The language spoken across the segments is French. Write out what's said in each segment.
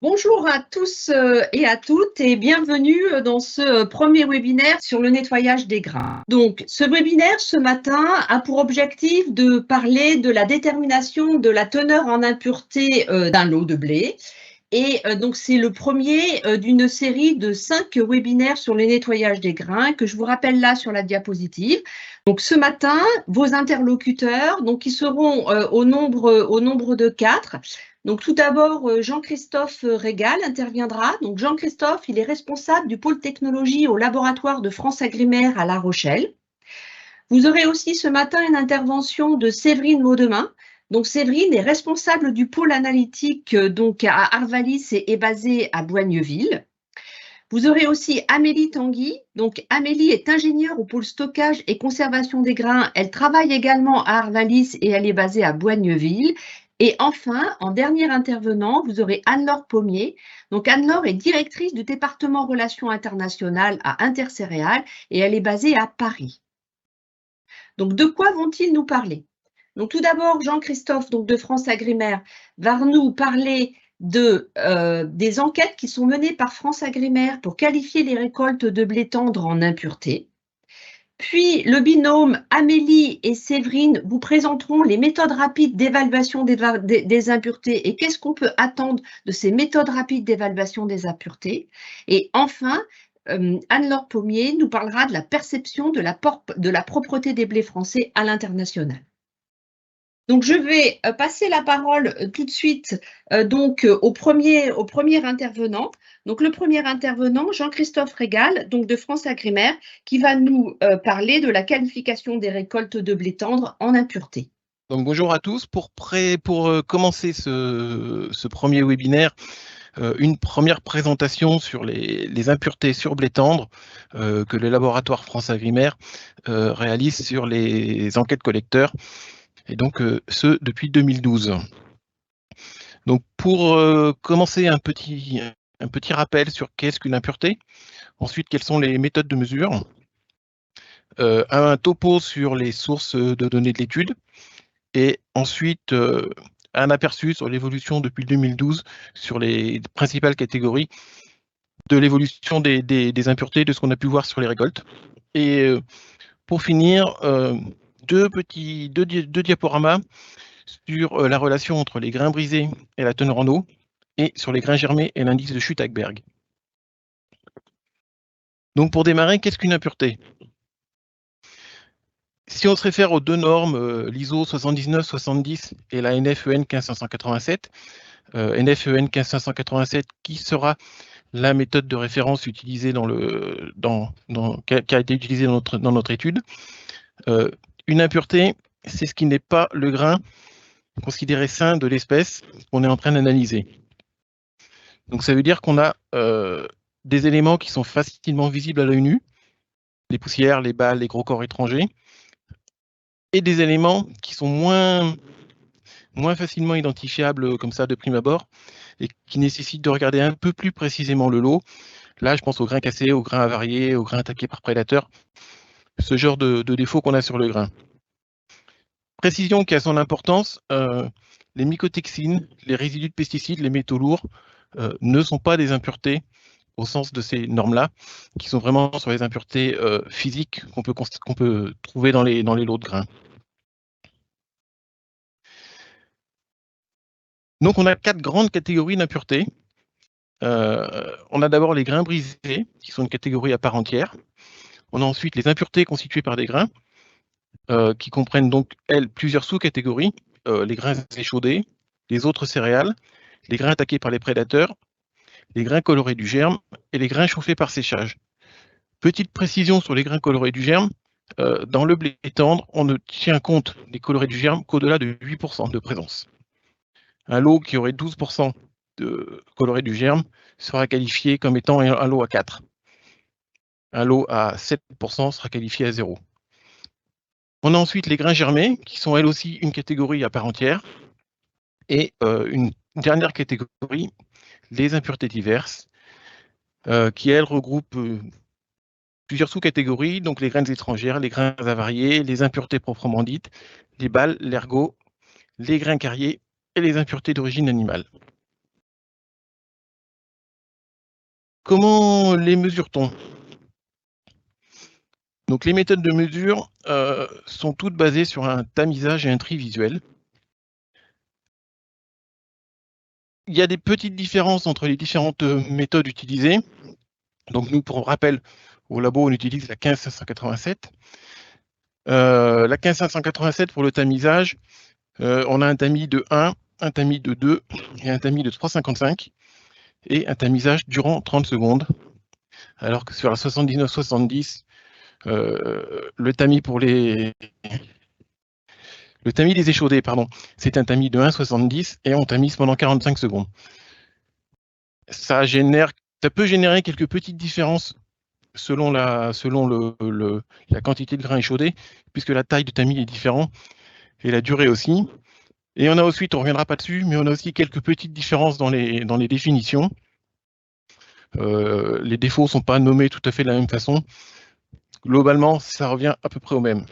Bonjour à tous et à toutes et bienvenue dans ce premier webinaire sur le nettoyage des grains. Donc, ce webinaire ce matin a pour objectif de parler de la détermination de la teneur en impureté d'un lot de blé. Et donc, c'est le premier d'une série de 5 webinaires sur le nettoyage des grains que je vous rappelle là sur la diapositive. Donc, ce matin, vos interlocuteurs, donc, ils seront au nombre de 4. Donc, tout d'abord, Jean-Christophe Régal interviendra. Donc, Jean-Christophe, il est responsable du pôle technologie au laboratoire de France-Agrimaire à La Rochelle. Vous aurez aussi ce matin une intervention de Séverine Maudemin. Donc, Séverine est responsable du pôle analytique donc à Arvalis et est basée à Boigneville. Vous aurez aussi Amélie Tanguy. Donc, Amélie est ingénieure au pôle stockage et conservation des grains. Elle travaille également à Arvalis et elle est basée à Boigneville. Et enfin, en dernier intervenant, vous aurez Anne-Laure Pommier. Donc, Anne-Laure est directrice du département relations internationales à Intercéréales et elle est basée à Paris. Donc, de quoi vont-ils nous parler? Donc, tout d'abord, Jean-Christophe donc de France-Agrimaire va nous parler des enquêtes qui sont menées par France-Agrimaire pour qualifier les récoltes de blé tendre en impureté. Puis, le binôme Amélie et Séverine vous présenteront les méthodes rapides d'évaluation des impuretés et qu'est-ce qu'on peut attendre de ces méthodes rapides d'évaluation des impuretés. Et enfin, Anne-Laure Pommier nous parlera de la perception de la propreté des blés français à l'international. Donc, je vais passer la parole tout de suite au premier intervenant. Donc, le premier intervenant, Jean-Christophe Régal, donc de France-Agrimaire, qui va nous parler de la qualification des récoltes de blé tendre en impureté. Donc, bonjour à tous. Pour commencer ce premier webinaire, une première présentation sur les impuretés sur blé tendre que le laboratoire France-Agrimaire réalise sur les enquêtes collecteurs, et donc ce depuis 2012. Donc, pour commencer, un petit rappel sur qu'est-ce qu'une impureté, ensuite quelles sont les méthodes de mesure, un topo sur les sources de données de l'étude, et ensuite un aperçu sur l'évolution depuis 2012 sur les principales catégories de l'évolution des impuretés, de ce qu'on a pu voir sur les récoltes. Et pour finir, deux diaporamas sur la relation entre les grains brisés et la teneur en eau, et sur les grains germés et l'indice de chute Hagberg. Donc, pour démarrer, qu'est-ce qu'une impureté? Si on se réfère aux deux normes, l'ISO 7970 et la NFEN 15587, NFEN 15587 qui sera la méthode de référence utilisée qui a été utilisée dans notre étude, une impureté, c'est ce qui n'est pas le grain considéré sain de l'espèce qu'on est en train d'analyser. Donc, ça veut dire qu'on a des éléments qui sont facilement visibles à l'œil nu, les poussières, les balles, les gros corps étrangers, et des éléments qui sont moins facilement identifiables comme ça de prime abord et qui nécessitent de regarder un peu plus précisément le lot. Là, je pense aux grains cassés, aux grains avariés, aux grains attaqués par prédateurs, ce genre de défauts qu'on a sur le grain. Précision qui a son importance, les mycotoxines, les résidus de pesticides, les métaux lourds ne sont pas des impuretés au sens de ces normes-là, qui sont vraiment sur les impuretés physiques qu'on peut trouver dans les lots de grains. Donc, on a 4 grandes catégories d'impuretés. On a d'abord les grains brisés, qui sont une catégorie à part entière. On a ensuite les impuretés constituées par des grains, qui comprennent donc, elles, plusieurs sous-catégories, les grains échaudés, les autres céréales, les grains attaqués par les prédateurs, les grains colorés du germe et les grains chauffés par séchage. Petite précision sur les grains colorés du germe, dans le blé tendre, on ne tient compte des colorés du germe qu'au-delà de 8% de présence. Un lot qui aurait 12% de colorés du germe sera qualifié comme étant un lot à 4. Un lot à 7% sera qualifié à 0. On a ensuite les grains germés, qui sont elles aussi une catégorie à part entière. Et une dernière catégorie, les impuretés diverses, qui elles regroupent plusieurs sous-catégories, donc les graines étrangères, les grains avariés, les impuretés proprement dites, les balles, l'ergot, les grains carriers et les impuretés d'origine animale. Comment les mesure-t-on? Donc les méthodes de mesure sont toutes basées sur un tamisage et un tri visuel. Il y a des petites différences entre les différentes méthodes utilisées. Donc nous, pour rappel, au labo, on utilise la 15587. La 15587 pour le tamisage, on a un tamis de 1, un tamis de 2 et un tamis de 3,55 et un tamisage durant 30 secondes. Alors que sur la 79-70, le tamis des échaudés, pardon, c'est un tamis de 1,70 et on tamise pendant 45 secondes. Ça peut générer quelques petites différences selon la quantité de grains échaudés, puisque la taille de tamis est différente et la durée aussi. Et on a ensuite, on ne reviendra pas dessus, mais on a aussi quelques petites différences dans les définitions. Les défauts ne sont pas nommés tout à fait de la même façon. Globalement, ça revient à peu près au même.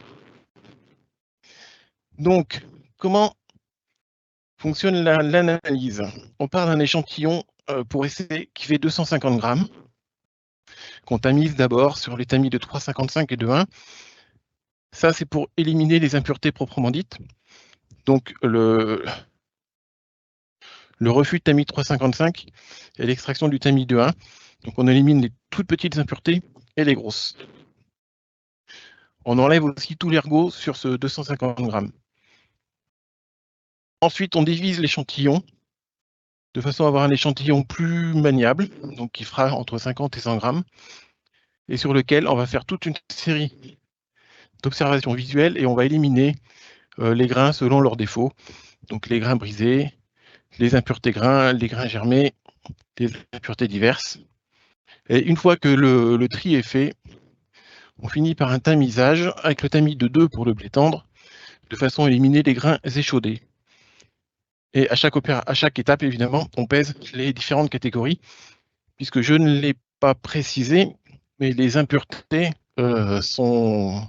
Donc, comment fonctionne l'analyse? On part d'un échantillon pour essai qui fait 250 grammes, qu'on tamise d'abord sur les tamis de 3,55 et de 1. Ça, c'est pour éliminer les impuretés proprement dites. Donc, le refus de tamis de 3,55 et l'extraction du tamis de 1. Donc, on élimine les toutes petites impuretés et les grosses. On enlève aussi tout l'ergot sur ce 250 grammes. Ensuite, on divise l'échantillon de façon à avoir un échantillon plus maniable, donc qui fera entre 50 et 100 grammes, et sur lequel on va faire toute une série d'observations visuelles et on va éliminer les grains selon leurs défauts. Donc les grains brisés, les impuretés grains, les grains germés, les impuretés diverses. Et une fois que le tri est fait, on finit par un tamisage avec le tamis de 2 pour le blé tendre, de façon à éliminer les grains échaudés. Et à chaque étape, évidemment, on pèse les différentes catégories, puisque je ne l'ai pas précisé, mais les impuretés sont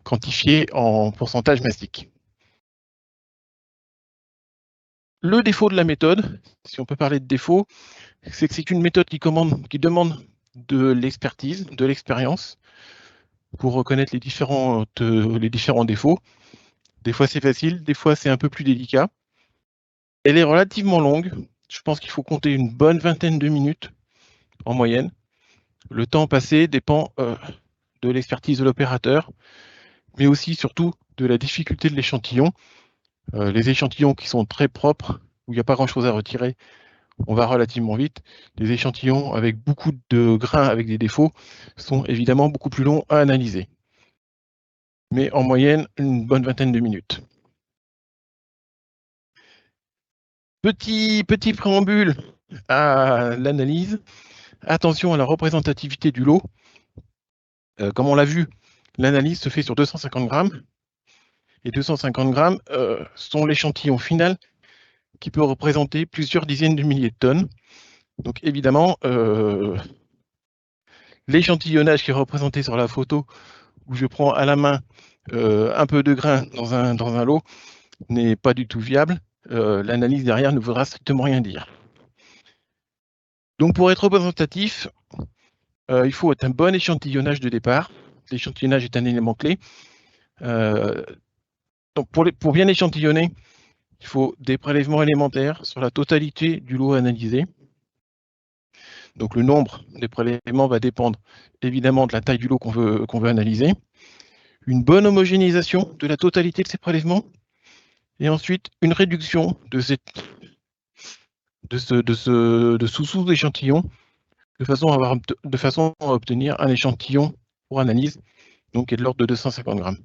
quantifiées en pourcentage mastic. Le défaut de la méthode, si on peut parler de défaut, c'est que c'est une méthode qui demande de l'expertise, de l'expérience, pour reconnaître les différents défauts. Des fois c'est facile, des fois c'est un peu plus délicat. Elle est relativement longue. Je pense qu'il faut compter une bonne vingtaine de minutes en moyenne. Le temps passé dépend de l'expertise de l'opérateur, mais aussi surtout de la difficulté de l'échantillon. Les échantillons qui sont très propres, où il n'y a pas grand-chose à retirer, on va relativement vite. Les échantillons avec beaucoup de grains avec des défauts sont évidemment beaucoup plus longs à analyser. Mais en moyenne, une bonne vingtaine de minutes. Petit préambule à l'analyse. Attention à la représentativité du lot. Comme on l'a vu, l'analyse se fait sur 250 grammes. Et 250 grammes sont l'échantillon final qui peut représenter plusieurs dizaines de milliers de tonnes. Donc évidemment, l'échantillonnage qui est représenté sur la photo, où je prends à la main un peu de grain dans un lot, n'est pas du tout viable. L'analyse derrière ne voudra strictement rien dire. Donc pour être représentatif, il faut un bon échantillonnage de départ. L'échantillonnage est un élément clé. Donc pour bien échantillonner, il faut des prélèvements élémentaires sur la totalité du lot analysé. Donc le nombre des prélèvements va dépendre évidemment de la taille du lot qu'on veut analyser. Une bonne homogénéisation de la totalité de ces prélèvements. Et ensuite, une réduction de sous-échantillons de façon à obtenir un échantillon pour analyse, donc qui est de l'ordre de 250 grammes.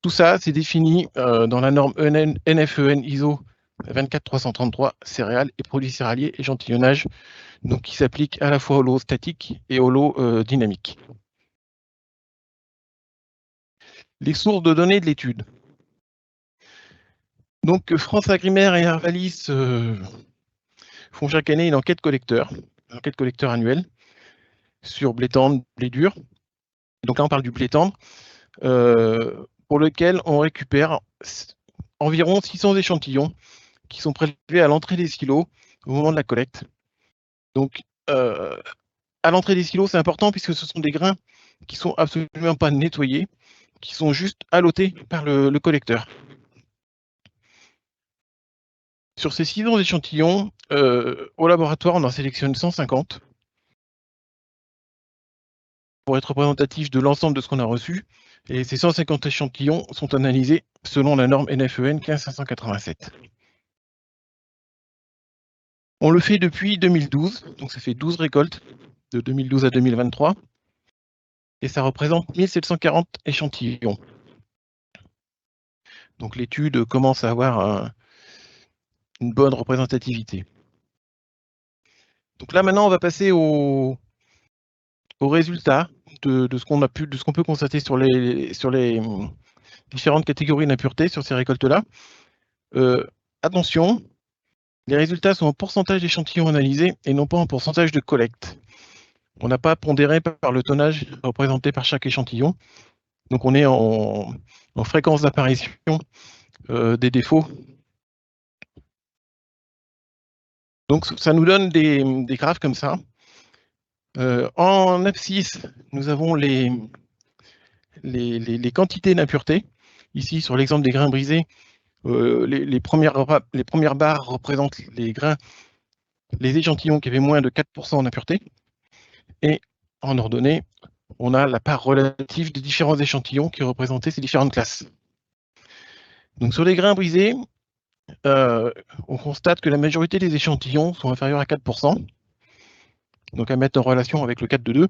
Tout ça, c'est défini dans la norme NFEN ISO 24333 céréales et produits céréaliers échantillonnage, donc qui s'applique à la fois au lot statique et au lot dynamique. Les sources de données de l'étude. Donc France Agrimaire et Arvalis font chaque année une enquête collecteur annuelle. sur blé tendre, blé dur. Donc là, on parle du blé tendre, pour lequel on récupère environ 600 échantillons qui sont prélevés à l'entrée des silos au moment de la collecte. Donc, à l'entrée des silos, c'est important puisque ce sont des grains qui sont absolument pas nettoyés, qui sont juste allotés par le collecteur. Sur ces 600 échantillons, au laboratoire, on en sélectionne 150 pour être représentatif de l'ensemble de ce qu'on a reçu. Et ces 150 échantillons sont analysés selon la norme NFEN 15587. On le fait depuis 2012, donc ça fait 12 récoltes de 2012 à 2023. Et ça représente 1740 échantillons. Donc l'étude commence à avoir une bonne représentativité. Donc là maintenant, on va passer aux résultats de ce qu'on peut constater sur les différentes catégories d'impuretés sur ces récoltes-là. Attention, les résultats sont en pourcentage d'échantillons analysés et non pas en pourcentage de collecte. On n'a pas pondéré par le tonnage représenté par chaque échantillon. Donc on est en fréquence d'apparition des défauts. Donc ça nous donne des graphes comme ça. En abscisse, nous avons les quantités d'impuretés. Ici, sur l'exemple des grains brisés, les premières barres représentent les échantillons qui avaient moins de 4% d'impureté. Et en ordonnée, on a la part relative des différents échantillons qui représentaient ces différentes classes. Donc sur les grains brisés, on constate que la majorité des échantillons sont inférieurs à 4%. Donc à mettre en relation avec le 4 de 2.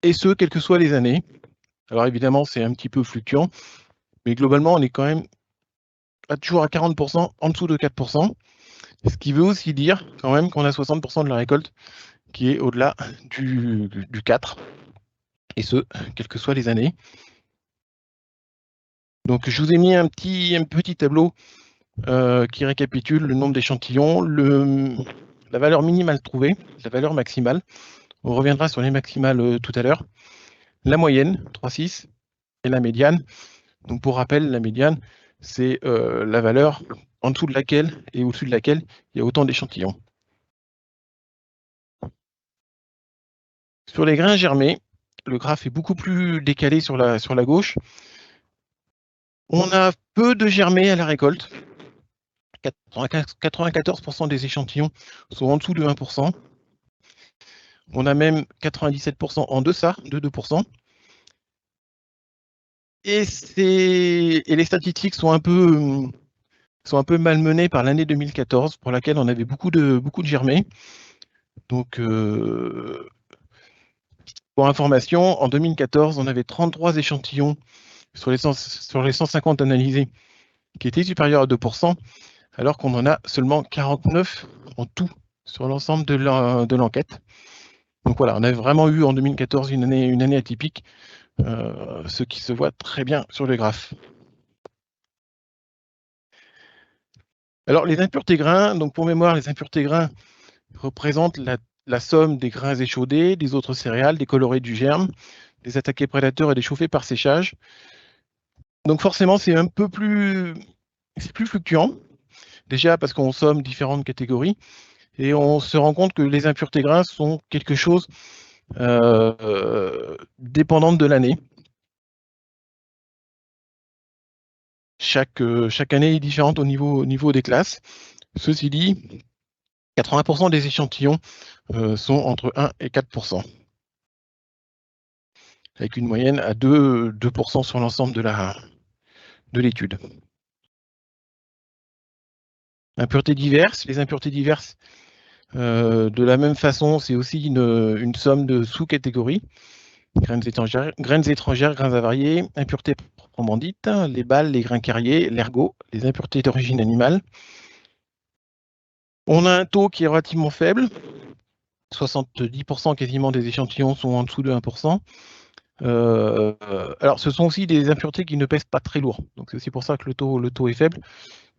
Et ce, quelles que soient les années. Alors évidemment, c'est un petit peu fluctuant, mais globalement, on est quand même toujours à 40%, en dessous de 4%, ce qui veut aussi dire quand même qu'on a 60% de la récolte qui est au-delà du 4, et ce, quelles que soient les années. Donc je vous ai mis un petit tableau qui récapitule le nombre d'échantillons, la valeur minimale trouvée, la valeur maximale. On reviendra sur les maximales tout à l'heure. La moyenne, 3,6, et la médiane. Donc pour rappel, la médiane, c'est la valeur en dessous de laquelle et au-dessus de laquelle il y a autant d'échantillons. Sur les grains germés, le graphe est beaucoup plus décalé sur la gauche. On a peu de germés à la récolte. 94% des échantillons sont en dessous de 1%. On a même 97% en deçà de 2%. Et les statistiques sont un peu malmenées par l'année 2014, pour laquelle on avait beaucoup de germés. Donc, pour information, en 2014, on avait 33 échantillons sur les 150 analysés qui étaient supérieurs à 2%, alors qu'on en a seulement 49 en tout sur l'ensemble de l'enquête. Donc voilà, on a vraiment eu en 2014 une année atypique, ce qui se voit très bien sur le graphe. Alors les impuretés grains, donc pour mémoire, les impuretés grains représentent la somme des grains échaudés, des autres céréales, des colorés du germe, des attaqués prédateurs et des chauffés par séchage. Donc forcément, c'est un peu plus fluctuant, déjà parce qu'on somme différentes catégories, et on se rend compte que les impuretés grains sont quelque chose dépendante de l'année. Chaque année est différente au niveau des classes. Ceci dit, 80% des échantillons sont entre 1 et 4%, avec une moyenne à 2% sur l'ensemble de l'étude. Impuretés diverses. Les impuretés diverses, de la même façon, c'est aussi une somme de sous-catégories. Graines étrangères, grains avariés, impuretés proprement dites, les balles, les grains carriers, l'ergot, les impuretés d'origine animale. On a un taux qui est relativement faible. 70% quasiment des échantillons sont en dessous de 1%. Alors, ce sont aussi des impuretés qui ne pèsent pas très lourd. Donc, c'est aussi pour ça que le taux est faible,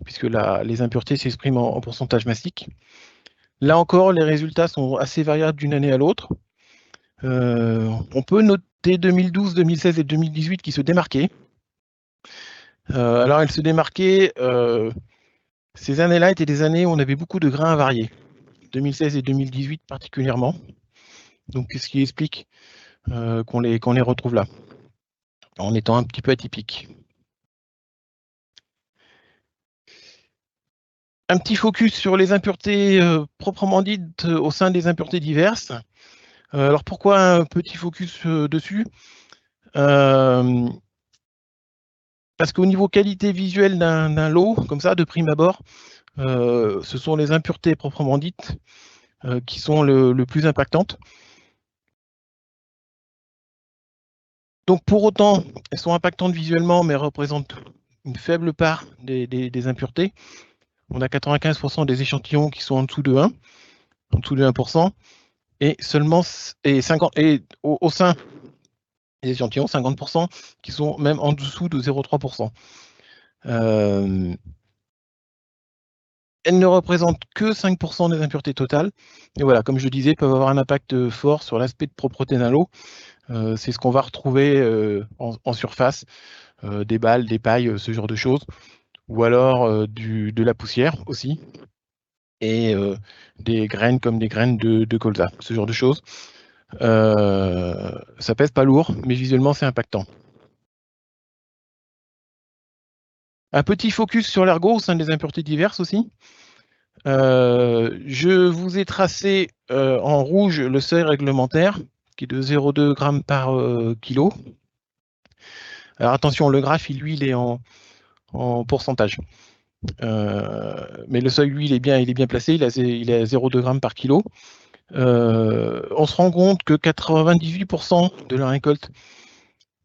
puisque les impuretés s'expriment en pourcentage massique. Là encore, les résultats sont assez variables d'une année à l'autre. On peut noter 2012, 2016 et 2018 qui se démarquaient. Alors, elles se démarquaient, ces années-là étaient des années où on avait beaucoup de grains avariés, 2016 et 2018 particulièrement. Donc, ce qui explique qu'on les retrouve là, en étant un petit peu atypiques. Un petit focus sur les impuretés proprement dites au sein des impuretés diverses. Alors pourquoi un petit focus dessus? Parce qu'au niveau qualité visuelle d'un lot, comme ça, de prime abord, ce sont les impuretés proprement dites qui sont le plus impactantes. Donc pour autant, elles sont impactantes visuellement, mais représentent une faible part des impuretés. On a 95% des échantillons qui sont en dessous de 1, en dessous de 1%, et seulement au sein des échantillons, 50% qui sont même en dessous de 0,3%. Elles ne représentent que 5% des impuretés totales. Et voilà, comme je disais, peuvent avoir un impact fort sur l'aspect de propreté d'un lot. C'est ce qu'on va retrouver en surface, des balles, des pailles, ce genre de choses. Ou alors de la poussière aussi. Et des graines comme des graines de colza, ce genre de choses. Ça pèse pas lourd, mais visuellement c'est impactant. Un petit focus sur l'ergot au sein des impuretés diverses aussi. Je vous ai tracé en rouge le seuil réglementaire, qui est de 0,2 g par kilo. Alors attention, le graphe, lui, il est en pourcentage. Mais le seuil, lui, il est bien placé, il est à 0,2 g par kilo. On se rend compte que 98% de la récolte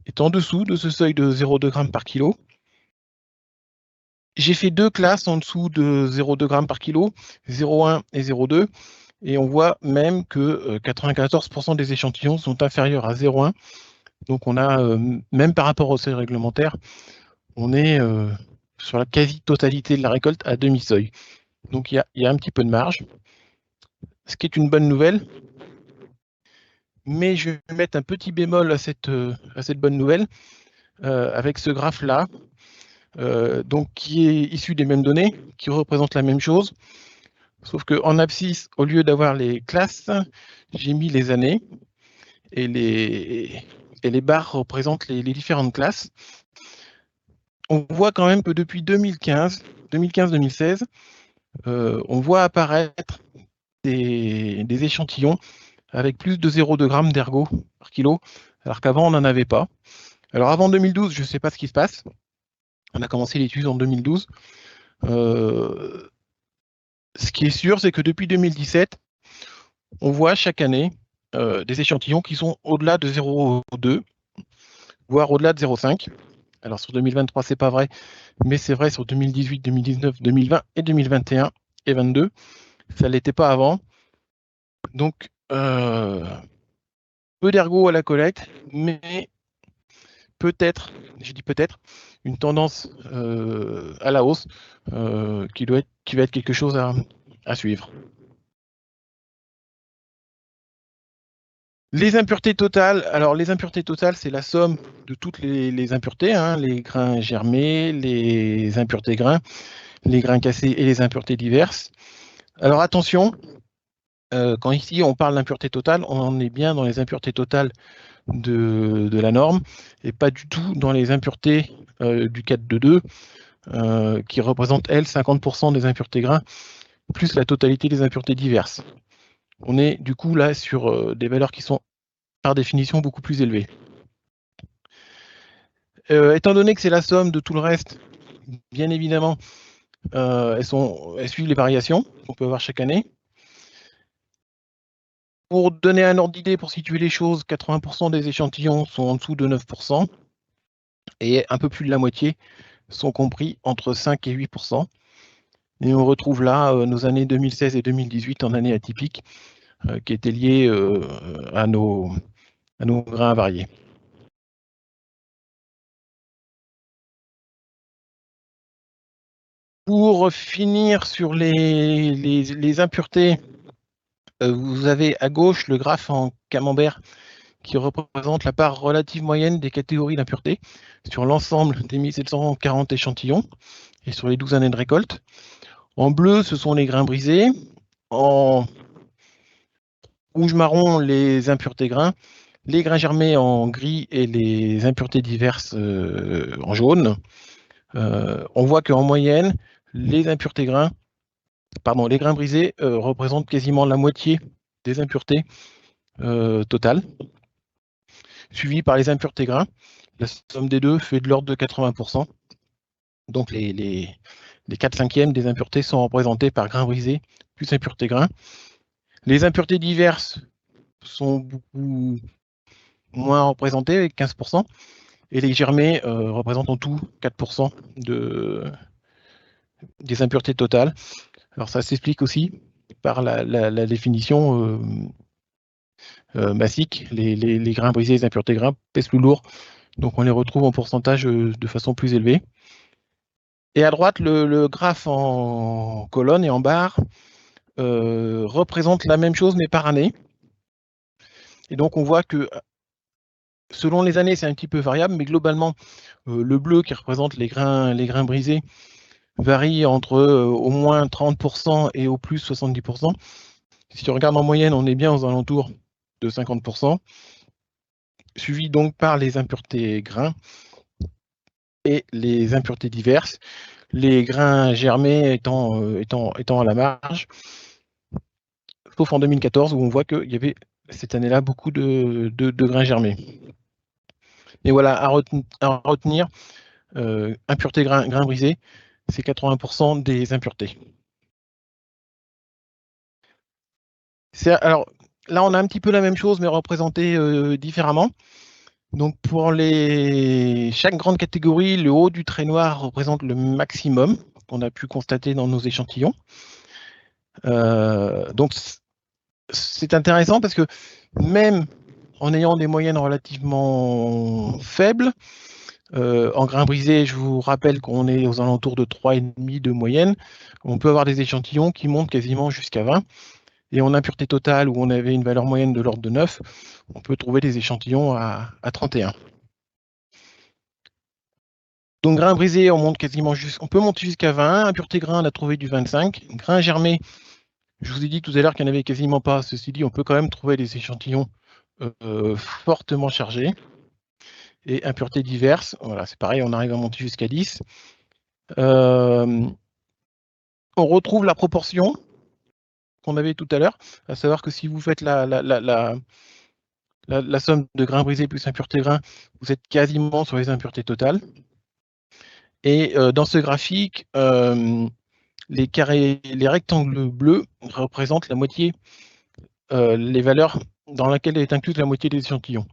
est en dessous de ce seuil de 0,2 g par kilo. J'ai fait deux classes en dessous de 0,2 g par kilo, 0,1 et 0,2. Et on voit même que 94% des échantillons sont inférieurs à 0,1. Donc on a, même par rapport au seuil réglementaire, on est sur la quasi-totalité de la récolte à demi-seuil. Donc il y a un petit peu de marge, ce qui est une bonne nouvelle. Mais je vais mettre un petit bémol à cette bonne nouvelle, avec ce graphe-là, donc qui est issu des mêmes données, qui représente la même chose, sauf qu'en abscisse, au lieu d'avoir les classes, j'ai mis les années, et les barres représentent les différentes classes. On voit quand même que depuis 2015-2016, on voit apparaître des échantillons avec plus de 0,2 g d'ergot par kilo, alors qu'avant on n'en avait pas. Alors avant 2012, je ne sais pas ce qui se passe. On a commencé l'étude en 2012. Ce qui est sûr, c'est que depuis 2017, on voit chaque année des échantillons qui sont au-delà de 0,2, voire au-delà de 0,5. Alors sur 2023, c'est pas vrai, mais c'est vrai sur 2018, 2019, 2020 et 2021 et 2022. Ça ne l'était pas avant. Donc, peu d'ergot à la collecte, mais peut-être, je dis peut-être, une tendance à la hausse qui va être quelque chose à suivre. Les impuretés totales, alors les impuretés totales, c'est la somme de toutes les impuretés, hein, les grains germés, les impuretés grains, les grains cassés et les impuretés diverses. Alors attention, quand ici on parle d'impureté totale, on est bien dans les impuretés totales de la norme et pas du tout dans les impuretés du 422 qui représentent, elles, 50% des impuretés grains, plus la totalité des impuretés diverses. On est du coup là sur des valeurs qui sont par définition beaucoup plus élevées. Étant donné que c'est la somme de tout le reste, bien évidemment, elles suivent les variations qu'on peut avoir chaque année. Pour donner un ordre d'idée, pour situer les choses, 80% des échantillons sont en dessous de 9%, et un peu plus de la moitié sont compris entre 5 et 8%. Et on retrouve là nos années 2016 et 2018 en années atypiques, qui étaient liées à nos grains avariés. Pour finir sur les impuretés vous avez à gauche le graphe en camembert qui représente la part relative moyenne des catégories d'impureté sur l'ensemble des 1740 échantillons et sur les 12 années de récolte. En bleu, ce sont les grains brisés. En rouge-marron, les impuretés grains. Les grains germés en gris et les impuretés diverses en jaune. On voit qu'en moyenne, les grains brisés représentent quasiment la moitié des impuretés totales, suivi par les impuretés grains. La somme des deux fait de l'ordre de 80%. Donc les 4/5e des impuretés sont représentées par grains brisés plus impuretés grains. Les impuretés diverses sont beaucoup moins représentées, avec 15%, et les germés représentent en tout 4% des impuretés totales. Alors ça s'explique aussi par la définition massique. Les grains brisés et les impuretés grains pèsent plus lourd, donc on les retrouve en pourcentage de façon plus élevée. Et à droite, le graphe en colonne et en barre représente la même chose, mais par année. Et donc, on voit que selon les années, c'est un petit peu variable, mais globalement, le bleu qui représente les grains brisés varie entre au moins 30% et au plus 70%. Si tu regardes en moyenne, on est bien aux alentours de 50%, suivi donc par les impuretés grains et les impuretés diverses, les grains germés étant à la marge, sauf en 2014 où on voit qu'il y avait cette année-là beaucoup de grains germés. Et voilà, à retenir, impuretés grains brisés, c'est 80% des impuretés. Alors là, on a un petit peu la même chose, mais représentée différemment. Donc pour chaque grande catégorie, le haut du trait noir représente le maximum qu'on a pu constater dans nos échantillons. Donc c'est intéressant parce que même en ayant des moyennes relativement faibles, en grains brisés, je vous rappelle qu'on est aux alentours de 3,5 de moyenne, on peut avoir des échantillons qui montent quasiment jusqu'à 20. Et en impureté totale, où on avait une valeur moyenne de l'ordre de 9, on peut trouver des échantillons à 31. Donc grains brisés, on peut monter jusqu'à 20. Impureté grain, on a trouvé du 25. Grains germés, je vous ai dit tout à l'heure qu'il n'y en avait quasiment pas. Ceci dit, on peut quand même trouver des échantillons fortement chargés. Et impuretés diverses, voilà, c'est pareil, on arrive à monter jusqu'à 10. On retrouve la proportion qu'on avait tout à l'heure, à savoir que si vous faites la somme de grains brisés plus impuretés grains, vous êtes quasiment sur les impuretés totales. Et dans ce graphique, les rectangles bleus représentent la moitié, les valeurs dans lesquelles est incluse la moitié des échantillons.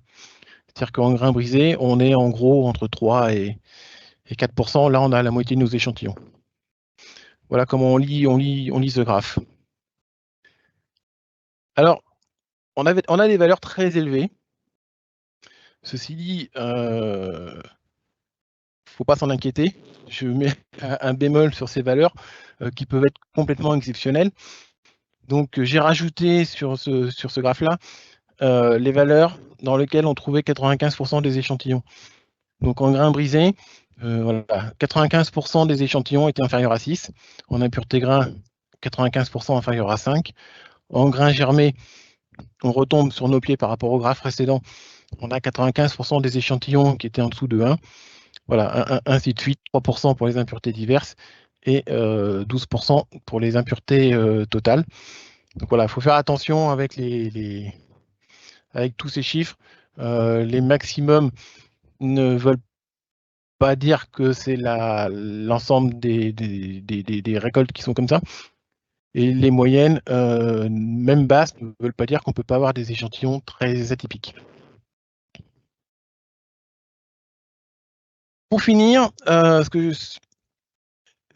C'est-à-dire qu'en grains brisés, on est en gros entre 3 et 4%. Là, on a la moitié de nos échantillons. Voilà comment on lit ce graphe. Alors, on a des valeurs très élevées. Ceci dit, il ne faut pas s'en inquiéter. Je mets un bémol sur ces valeurs qui peuvent être complètement exceptionnelles. Donc, j'ai rajouté sur ce graphe-là les valeurs dans lesquelles on trouvait 95% des échantillons. Donc, en grains brisés, voilà, 95% des échantillons étaient inférieurs à 6. En impureté grain, 95% inférieurs à 5. En grains germés, on retombe sur nos pieds par rapport au graphe précédent. On a 95% des échantillons qui étaient en dessous de 1. Voilà, ainsi de suite, 3% pour les impuretés diverses et 12% pour les impuretés totales. Donc voilà, il faut faire attention avec avec tous ces chiffres. Les maximums ne veulent pas dire que c'est l'ensemble des récoltes qui sont comme ça. Et les moyennes, même basses, ne veulent pas dire qu'on ne peut pas avoir des échantillons très atypiques. Pour finir,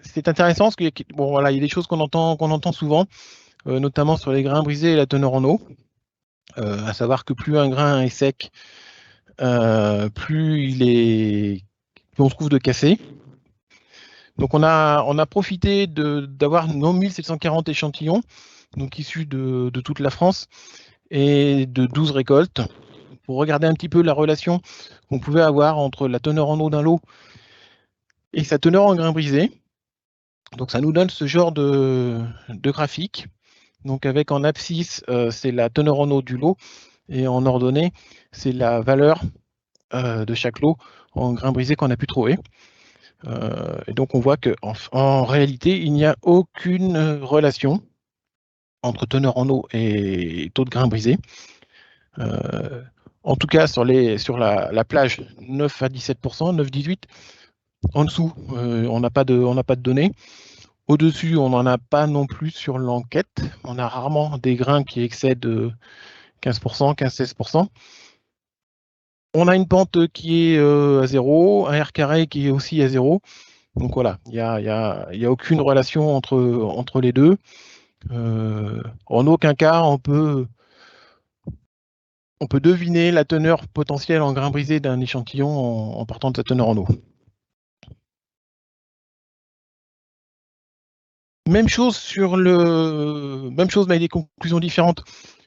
c'est intéressant parce que bon, voilà, il y a des choses qu'on entend souvent, notamment sur les grains brisés et la teneur en eau. À savoir que plus un grain est sec, plus on trouve de cassé. Donc on a profité d'avoir nos 1740 échantillons donc issus de toute la France, et de 12 récoltes, pour regarder un petit peu la relation qu'on pouvait avoir entre la teneur en eau d'un lot et sa teneur en grains brisés. Donc ça nous donne ce genre de graphique. Donc avec en abscisse, c'est la teneur en eau du lot, et en ordonnée, c'est la valeur de chaque lot en grains brisés qu'on a pu trouver. Et donc on voit qu'en réalité, il n'y a aucune relation entre teneur en eau et taux de grains brisés. En tout cas, sur la plage, 9 à 17%, 9-18%. En dessous, on n'a pas de données. Au-dessus, on n'en a pas non plus sur l'enquête. On a rarement des grains qui excèdent 15%, 15-16%. On a une pente qui est à 0, un R carré qui est aussi à 0. Donc voilà, il n'y a aucune relation entre les deux. En aucun cas, on peut deviner la teneur potentielle en grains brisés d'un échantillon en partant de sa teneur en eau. Même chose mais des conclusions différentes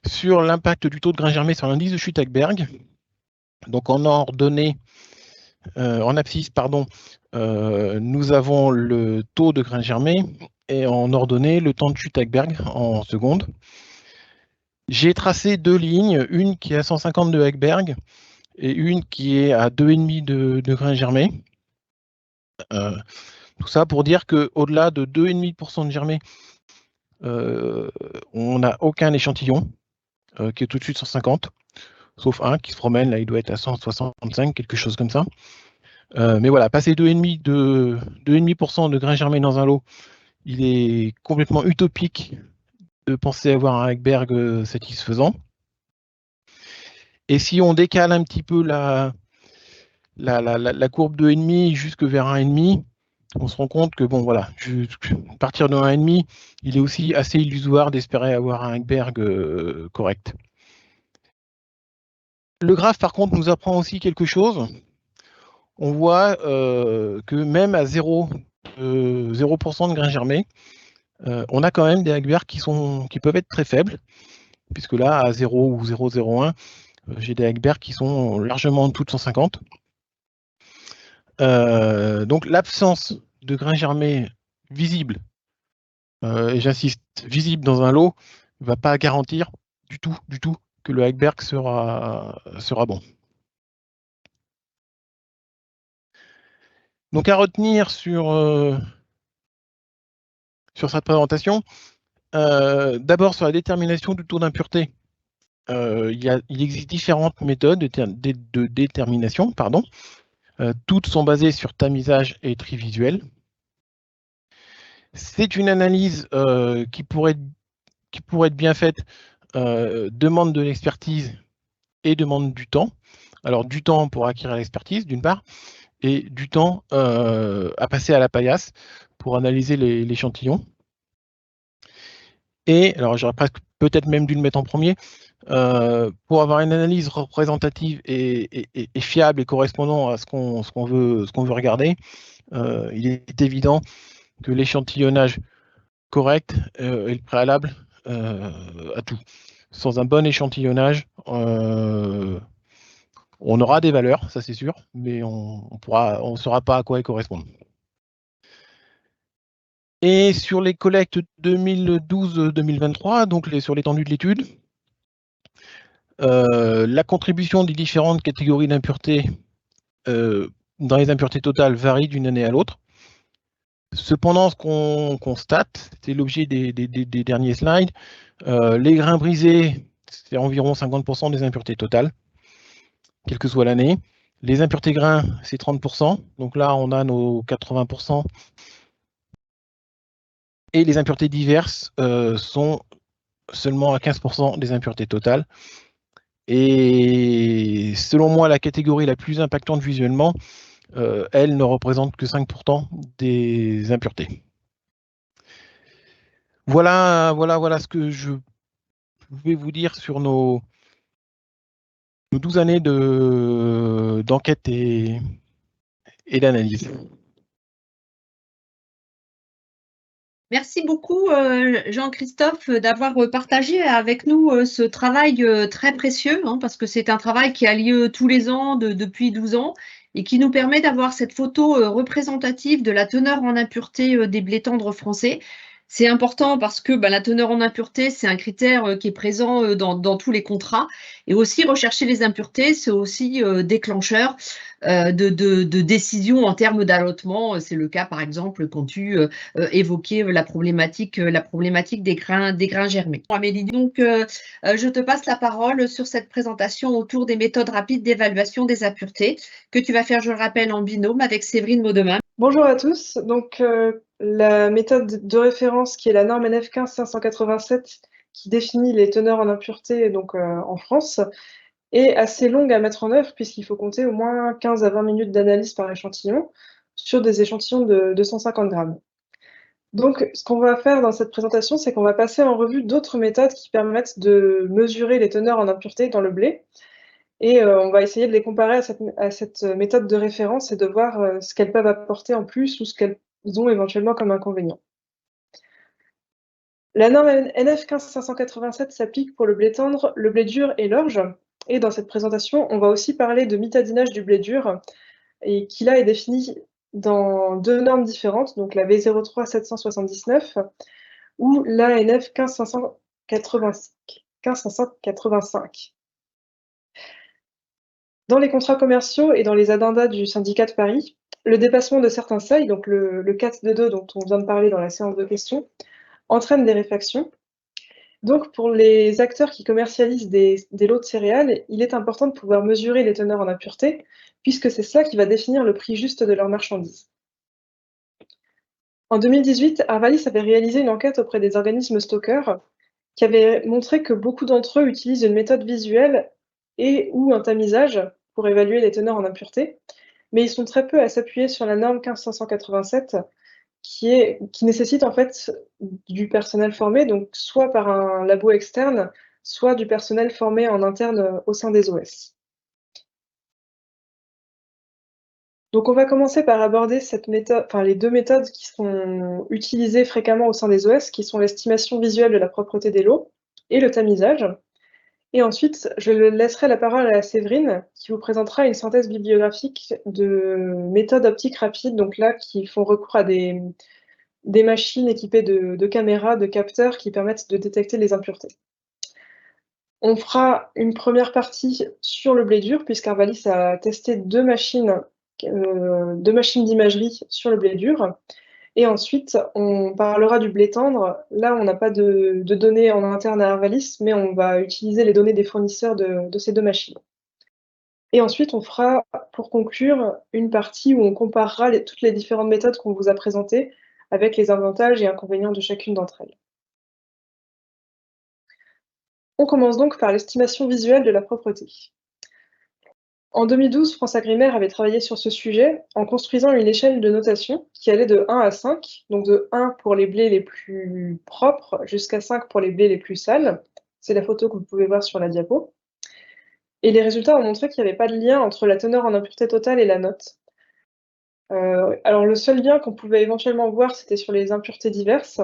sur l'impact du taux de grains germés sur l'indice de chute Hagberg. Donc en ordonnée, en abscisse, pardon, nous avons le taux de grains germés, et en ordonnée, le temps de chute Hagberg en secondes. J'ai tracé deux lignes, une qui est à 150 de Hagberg et une qui est à 2,5 de grains germés. Tout ça pour dire qu'au-delà de 2,5% de germés, on n'a aucun échantillon qui est au-dessus de 150, sauf un qui se promène, là il doit être à 165, quelque chose comme ça. Mais voilà, passer 2,5% de grains germés dans un lot, il est complètement utopique de penser avoir un Hagberg satisfaisant. Et si on décale un petit peu la courbe de 2,5 jusque vers 1,5, on se rend compte que bon voilà, à partir de 1,5, il est aussi assez illusoire d'espérer avoir un Hagberg correct. Le graphe par contre nous apprend aussi quelque chose. On voit que même à 0% de grains germés, on a quand même des Hagberg qui peuvent être très faibles, puisque là à 0 ou 0,01, j'ai des Hagberg qui sont largement en dessous de 150. Donc l'absence de grains germés visibles, et j'insiste, visibles dans un lot, ne va pas garantir du tout que le Hagberg sera bon. Donc à retenir sur cette présentation, d'abord sur la détermination du taux d'impureté, il existe différentes méthodes de détermination, toutes sont basées sur tamisage et tri visuel. C'est une analyse qui pourrait être bien faite, demande de l'expertise et demande du temps. Alors du temps pour acquérir l'expertise d'une part, et du temps à passer à la paillasse pour analyser l'échantillon. Et alors j'aurais presque peut-être même dû le mettre en premier, pour avoir une analyse représentative et fiable et correspondant à ce qu'on veut regarder, il est évident que l'échantillonnage correct est le préalable à tout. Sans un bon échantillonnage, on aura des valeurs, ça c'est sûr, mais on ne saura pas à quoi elles correspondent. Et sur les collectes 2012-2023, donc sur l'étendue de l'étude, la contribution des différentes catégories d'impuretés dans les impuretés totales varie d'une année à l'autre. Cependant, ce qu'on constate, c'est l'objet des derniers slides, les grains brisés, c'est environ 50% des impuretés totales, quelle que soit l'année. Les impuretés grains, c'est 30%, donc là on a nos 80%. Et les impuretés diverses sont seulement à 15% des impuretés totales. Et selon moi, la catégorie la plus impactante visuellement, elle ne représente que 5% des impuretés. Voilà ce que je pouvais vous dire sur nos 12 années d'enquête et d'analyse. Merci beaucoup, Jean-Christophe, d'avoir partagé avec nous ce travail très précieux, hein, parce que c'est un travail qui a lieu tous les ans depuis 12 ans et qui nous permet d'avoir cette photo représentative de la teneur en impureté des blés tendres français. C'est important parce que la teneur en impureté, c'est un critère qui est présent dans tous les contrats. Et aussi, rechercher les impuretés, c'est aussi déclencheur de décisions en termes d'allottement. C'est le cas, par exemple, quand tu évoquer la problématique des grains germés. Amélie, donc je te passe la parole sur cette présentation autour des méthodes rapides d'évaluation des impuretés que tu vas faire, je le rappelle, en binôme avec Séverine Maudemin. Bonjour à tous. Donc, la méthode de référence qui est la norme NF 15587 qui définit les teneurs en impureté donc, en France est assez longue à mettre en œuvre puisqu'il faut compter au moins 15 à 20 minutes d'analyse par échantillon sur des échantillons de 250 grammes. Donc, ce qu'on va faire dans cette présentation, c'est qu'on va passer en revue d'autres méthodes qui permettent de mesurer les teneurs en impureté dans le blé. Et on va essayer de les comparer à cette méthode de référence et de voir ce qu'elles peuvent apporter en plus ou ce qu'elles ont éventuellement comme inconvénient. La norme NF 15587 s'applique pour le blé tendre, le blé dur et l'orge. Et dans cette présentation, on va aussi parler de mitadinage du blé dur, et qui là est défini dans deux normes différentes, donc la V03 779 ou l'ANF 15585. Dans les contrats commerciaux et dans les addendas du syndicat de Paris, le dépassement de certains seuils, donc le 4.2 dont on vient de parler dans la séance de questions, entraîne des réfractions. Donc pour les acteurs qui commercialisent des lots de céréales, il est important de pouvoir mesurer les teneurs en impureté, puisque c'est cela qui va définir le prix juste de leurs marchandises. En 2018, Arvalis avait réalisé une enquête auprès des organismes stockeurs qui avait montré que beaucoup d'entre eux utilisent une méthode visuelle et ou un tamisage pour évaluer les teneurs en impureté, mais ils sont très peu à s'appuyer sur la norme 15587 qui nécessite en fait du personnel formé, donc soit par un labo externe, soit du personnel formé en interne au sein des OS. Donc on va commencer par aborder cette méthode, les deux méthodes qui sont utilisées fréquemment au sein des OS, qui sont l'estimation visuelle de la propreté des lots et le tamisage. Et ensuite, je laisserai la parole à Séverine, qui vous présentera une synthèse bibliographique de méthodes optiques rapides, donc là, qui font recours à des machines équipées de caméras, de capteurs qui permettent de détecter les impuretés. On fera une première partie sur le blé dur, puisqu'Arvalis a testé deux machines d'imagerie sur le blé dur. Et ensuite, on parlera du blé tendre. Là, on n'a pas de données en interne à Arvalis, mais on va utiliser les données des fournisseurs de ces deux machines. Et ensuite, on fera, pour conclure, une partie où on comparera toutes les différentes méthodes qu'on vous a présentées avec les avantages et inconvénients de chacune d'entre elles. On commence donc par l'estimation visuelle de la propreté. En 2012, FranceAgriMer avait travaillé sur ce sujet en construisant une échelle de notation qui allait de 1 à 5, donc de 1 pour les blés les plus propres jusqu'à 5 pour les blés les plus sales. C'est la photo que vous pouvez voir sur la diapo. Et les résultats ont montré qu'il n'y avait pas de lien entre la teneur en impureté totale et la note. Alors le seul lien qu'on pouvait éventuellement voir, c'était sur les impuretés diverses,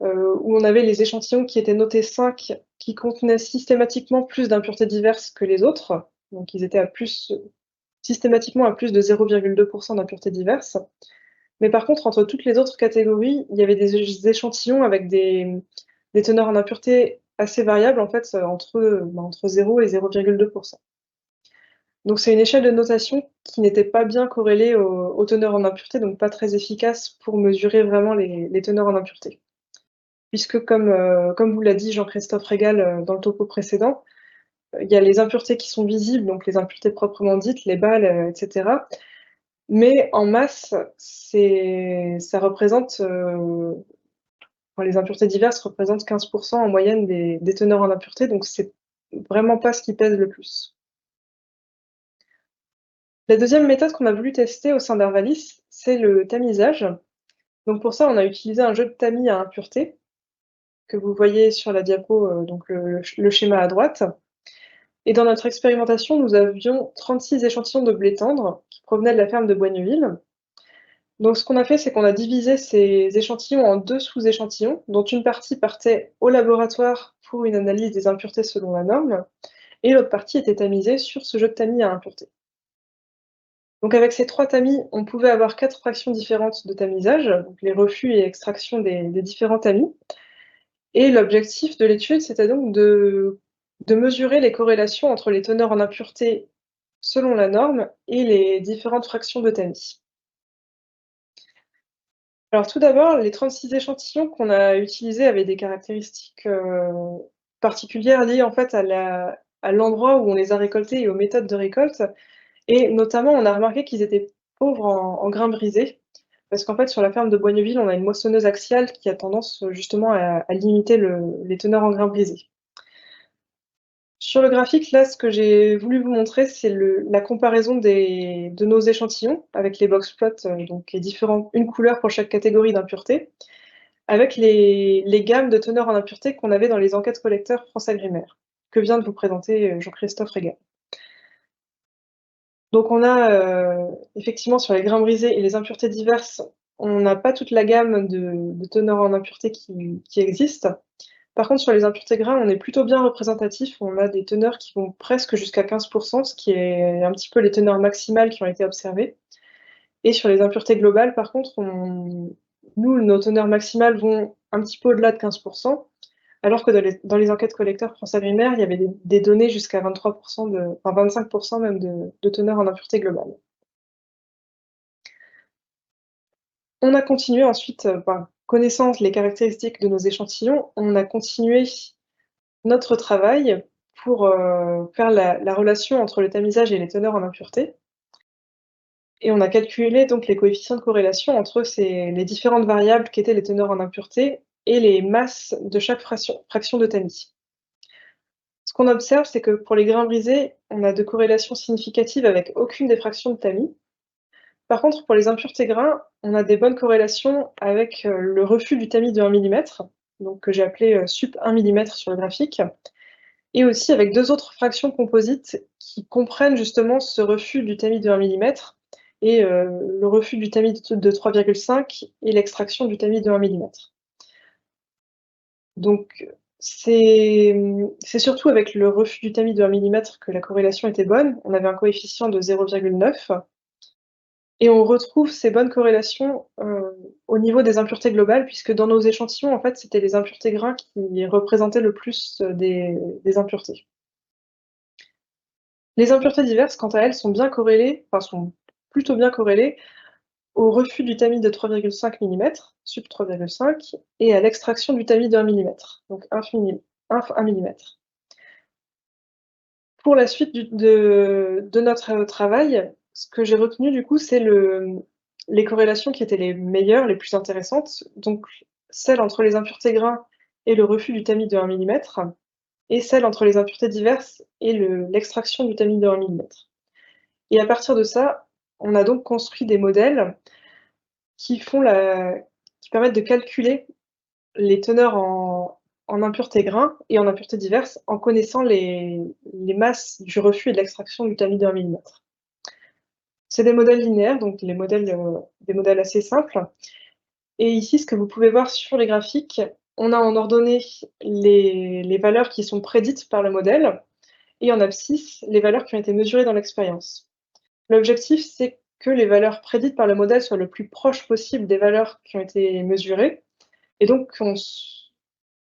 où on avait les échantillons qui étaient notés 5, qui contenaient systématiquement plus d'impuretés diverses que les autres. Donc ils étaient systématiquement à plus de 0,2% d'impuretés diverses. Mais par contre, entre toutes les autres catégories, il y avait des échantillons avec des teneurs en impureté assez variables, en fait, entre 0 et 0,2%. Donc c'est une échelle de notation qui n'était pas bien corrélée aux teneurs en impureté, donc pas très efficace pour mesurer vraiment les teneurs en impureté. Puisque comme vous l'a dit Jean-Christophe Régal dans le topo précédent, il y a les impuretés qui sont visibles, donc les impuretés proprement dites, les balles, etc. Mais en masse, ça représente, les impuretés diverses représentent 15% en moyenne des teneurs en impureté, donc c'est vraiment pas ce qui pèse le plus. La deuxième méthode qu'on a voulu tester au sein d'Arvalis, c'est le tamisage. Donc pour ça, on a utilisé un jeu de tamis à impureté, que vous voyez sur la diapo, donc le schéma à droite. Et dans notre expérimentation, nous avions 36 échantillons de blé tendre qui provenaient de la ferme de Boigneville. Donc ce qu'on a fait, c'est qu'on a divisé ces échantillons en 2 sous-échantillons, dont une partie partait au laboratoire pour une analyse des impuretés selon la norme, et l'autre partie était tamisée sur ce jeu de tamis à impuretés. Donc avec ces 3 tamis, on pouvait avoir 4 fractions différentes de tamisage, donc les refus et extractions des différents tamis. Et l'objectif de l'étude, c'était donc de mesurer les corrélations entre les teneurs en impuretés selon la norme et les différentes fractions de tamis. Alors tout d'abord, les 36 échantillons qu'on a utilisés avaient des caractéristiques particulières liées en fait à l'endroit où on les a récoltés et aux méthodes de récolte. Et notamment, on a remarqué qu'ils étaient pauvres en grains brisés, parce qu'en fait, sur la ferme de Boigneville, on a une moissonneuse axiale qui a tendance justement à limiter les teneurs en grains brisés. Sur le graphique, là, ce que j'ai voulu vous montrer, c'est la comparaison de nos échantillons avec les box plots, donc une couleur pour chaque catégorie d'impureté, avec les gammes de teneurs en impureté qu'on avait dans les enquêtes collecteurs France-Agrimaire, que vient de vous présenter Jean-Christophe Régal. Donc on a effectivement sur les grains brisés et les impuretés diverses, on n'a pas toute la gamme de teneurs en impureté qui existe. Par contre, sur les impuretés grains, on est plutôt bien représentatif. On a des teneurs qui vont presque jusqu'à 15%, ce qui est un petit peu les teneurs maximales qui ont été observées. Et sur les impuretés globales, par contre, nous, nos teneurs maximales vont un petit peu au-delà de 15%, alors que dans les enquêtes collecteurs France-Agrimaire, il y avait des données jusqu'à 23%, enfin 25% même de teneurs en impureté globale. On a continué ensuite, connaissant les caractéristiques de nos échantillons, on a continué notre travail pour faire la relation entre le tamisage et les teneurs en impureté. Et on a calculé donc les coefficients de corrélation entre les différentes variables qu'étaient les teneurs en impureté et les masses de chaque fraction de tamis. Ce qu'on observe, c'est que pour les grains brisés, on a de corrélations significatives avec aucune des fractions de tamis. Par contre, pour les impuretés grains, on a des bonnes corrélations avec le refus du tamis de 1 mm, donc que j'ai appelé sup 1 mm sur le graphique, et aussi avec 2 autres fractions composites qui comprennent justement ce refus du tamis de 1 mm et le refus du tamis de 3,5 et l'extraction du tamis de 1 mm. Donc c'est surtout avec le refus du tamis de 1 mm que la corrélation était bonne. On avait un coefficient de 0,9 et on retrouve ces bonnes corrélations au niveau des impuretés globales, puisque dans nos échantillons, en fait, c'était les impuretés grains qui représentaient le plus des impuretés. Les impuretés diverses, quant à elles, sont plutôt bien corrélées au refus du tamis de 3,5 mm, sub 3,5, et à l'extraction du tamis de 1 mm, donc 1 mm. Pour la suite de notre travail, ce que j'ai retenu du coup, c'est les corrélations qui étaient les meilleures, les plus intéressantes, donc celles entre les impuretés grains et le refus du tamis de 1 mm, et celles entre les impuretés diverses et l'extraction du tamis de 1 mm. Et à partir de ça, on a donc construit des modèles qui permettent de calculer les teneurs en impuretés grains et en impuretés diverses en connaissant les masses du refus et de l'extraction du tamis de 1 mm. C'est des modèles linéaires, donc des modèles assez simples. Et ici, ce que vous pouvez voir sur les graphiques, on a en ordonnée les valeurs qui sont prédites par le modèle, et en abscisse, les valeurs qui ont été mesurées dans l'expérience. L'objectif, c'est que les valeurs prédites par le modèle soient le plus proches possible des valeurs qui ont été mesurées, et donc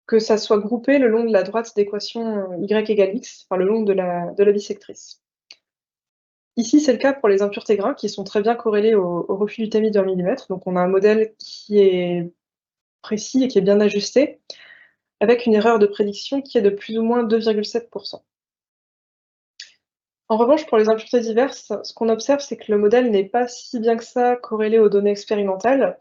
que ça soit groupé le long de la droite d'équation y égale x, enfin le long de la bissectrice. Ici, c'est le cas pour les impuretés grains qui sont très bien corrélées au refus du tamis de 1 mm, donc on a un modèle qui est précis et qui est bien ajusté, avec une erreur de prédiction qui est de plus ou moins 2,7%. En revanche, pour les impuretés diverses, ce qu'on observe, c'est que le modèle n'est pas si bien que ça corrélé aux données expérimentales.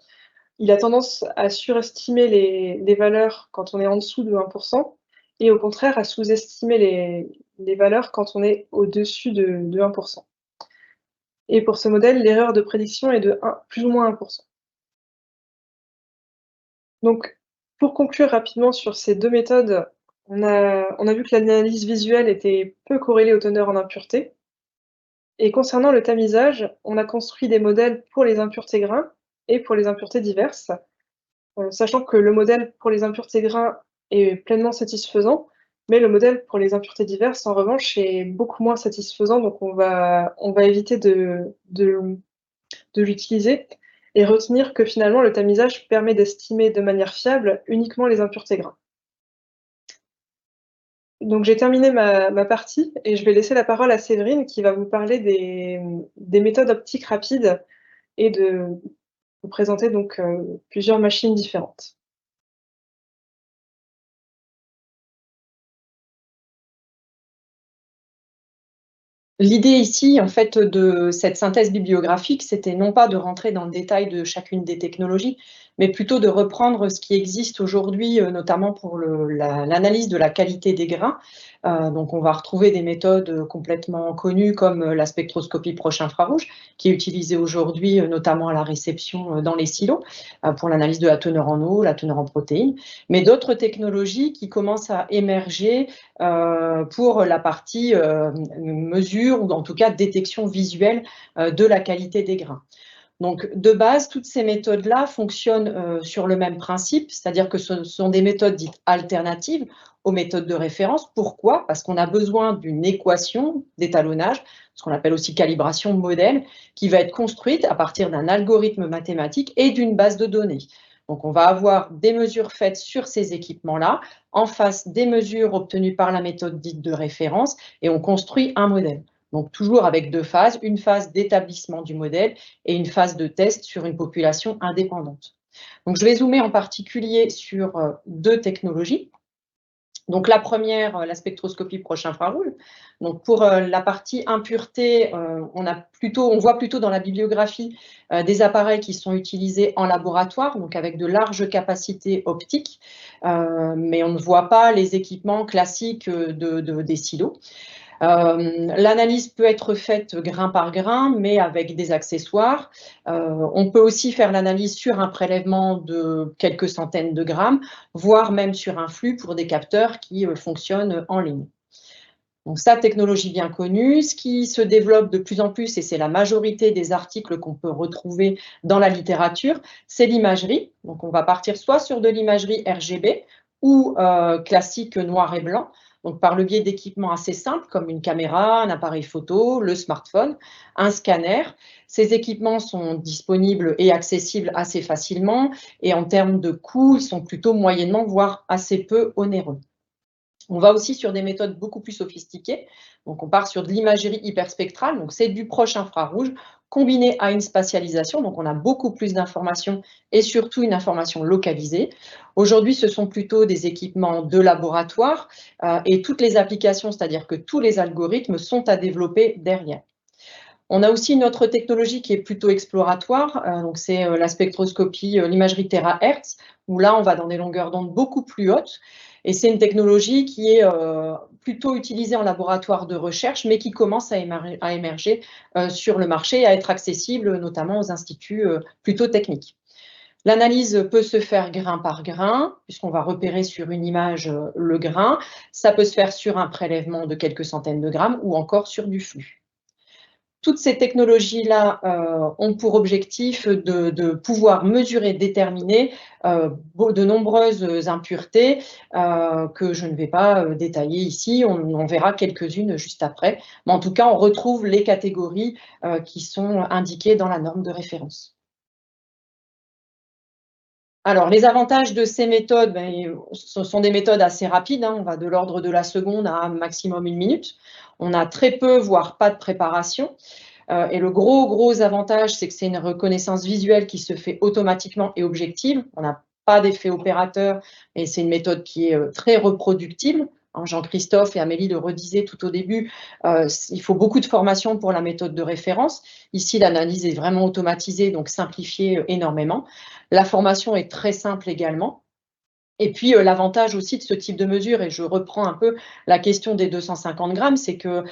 Il a tendance à surestimer les valeurs quand on est en dessous de 1%, et au contraire à sous-estimer les valeurs quand on est au-dessus de 1%. Et pour ce modèle, l'erreur de prédiction est de plus ou moins 1%. Donc, pour conclure rapidement sur ces deux méthodes, on a vu que l'analyse visuelle était peu corrélée aux teneurs en impuretés. Et concernant le tamisage, on a construit des modèles pour les impuretés grains et pour les impuretés diverses, sachant que le modèle pour les impuretés grains est pleinement satisfaisant, mais le modèle pour les impuretés diverses, en revanche, est beaucoup moins satisfaisant, donc on va éviter de l'utiliser et retenir que finalement le tamisage permet d'estimer de manière fiable uniquement les impuretés grains. Donc j'ai terminé ma partie et je vais laisser la parole à Séverine qui va vous parler des méthodes optiques rapides et de vous présenter donc plusieurs machines différentes. L'idée ici, en fait, de cette synthèse bibliographique, c'était non pas de rentrer dans le détail de chacune des technologies, mais plutôt de reprendre ce qui existe aujourd'hui, notamment pour l'analyse de la qualité des grains. Donc on va retrouver des méthodes complètement connues comme la spectroscopie proche infrarouge, qui est utilisée aujourd'hui notamment à la réception dans les silos, pour l'analyse de la teneur en eau, la teneur en protéines, mais d'autres technologies qui commencent à émerger pour la partie mesure ou en tout cas détection visuelle de la qualité des grains. Donc, de base, toutes ces méthodes-là fonctionnent sur le même principe, c'est-à-dire que ce sont des méthodes dites alternatives aux méthodes de référence. Pourquoi? Parce qu'on a besoin d'une équation d'étalonnage, ce qu'on appelle aussi calibration modèle, qui va être construite à partir d'un algorithme mathématique et d'une base de données. Donc, on va avoir des mesures faites sur ces équipements-là, en face des mesures obtenues par la méthode dite de référence, et on construit un modèle. Donc, toujours avec deux phases, une phase d'établissement du modèle et une phase de test sur une population indépendante. Donc, je vais zoomer en particulier sur deux technologies. Donc, la première, la spectroscopie proche infrarouge. Donc, pour la partie impureté, on voit plutôt dans la bibliographie des appareils qui sont utilisés en laboratoire, donc avec de larges capacités optiques, mais on ne voit pas les équipements classiques des silos. L'analyse peut être faite grain par grain, mais avec des accessoires. On peut aussi faire l'analyse sur un prélèvement de quelques centaines de grammes, voire même sur un flux pour des capteurs qui fonctionnent en ligne. Donc ça, technologie bien connue. Ce qui se développe de plus en plus, et c'est la majorité des articles qu'on peut retrouver dans la littérature, c'est l'imagerie. Donc on va partir soit sur de l'imagerie RGB ou classique noir et blanc, donc par le biais d'équipements assez simples comme une caméra, un appareil photo, le smartphone, un scanner. Ces équipements sont disponibles et accessibles assez facilement et en termes de coûts, ils sont plutôt moyennement, voire assez peu onéreux. On va aussi sur des méthodes beaucoup plus sophistiquées. Donc, on part sur de l'imagerie hyperspectrale. Donc, c'est du proche infrarouge combiné à une spatialisation. Donc, on a beaucoup plus d'informations et surtout une information localisée. Aujourd'hui, ce sont plutôt des équipements de laboratoire et toutes les applications, c'est-à-dire que tous les algorithmes sont à développer derrière. On a aussi une autre technologie qui est plutôt exploratoire, donc c'est la spectroscopie, l'imagerie terahertz, où là, on va dans des longueurs d'onde beaucoup plus hautes. Et c'est une technologie qui est plutôt utilisée en laboratoire de recherche, mais qui commence à émerger sur le marché et à être accessible notamment aux instituts plutôt techniques. L'analyse peut se faire grain par grain, puisqu'on va repérer sur une image le grain. Ça peut se faire sur un prélèvement de quelques centaines de grammes ou encore sur du flux. Toutes ces technologies-là ont pour objectif de pouvoir mesurer, déterminer de nombreuses impuretés que je ne vais pas détailler ici. On en verra quelques-unes juste après. Mais en tout cas, on retrouve les catégories qui sont indiquées dans la norme de référence. Alors, les avantages de ces méthodes, ce sont des méthodes assez rapides. On va de l'ordre de la seconde à un maximum 1 minute. On a très peu, voire pas de préparation. Et le gros avantage, c'est que c'est une reconnaissance visuelle qui se fait automatiquement et objective. On n'a pas d'effet opérateur et c'est une méthode qui est très reproductible. Jean-Christophe et Amélie le redisaient tout au début, il faut beaucoup de formation pour la méthode de référence. Ici, l'analyse est vraiment automatisée, donc simplifiée énormément. La formation est très simple également. Et puis, l'avantage aussi de ce type de mesure, et je reprends un peu la question des 250 grammes, c'est que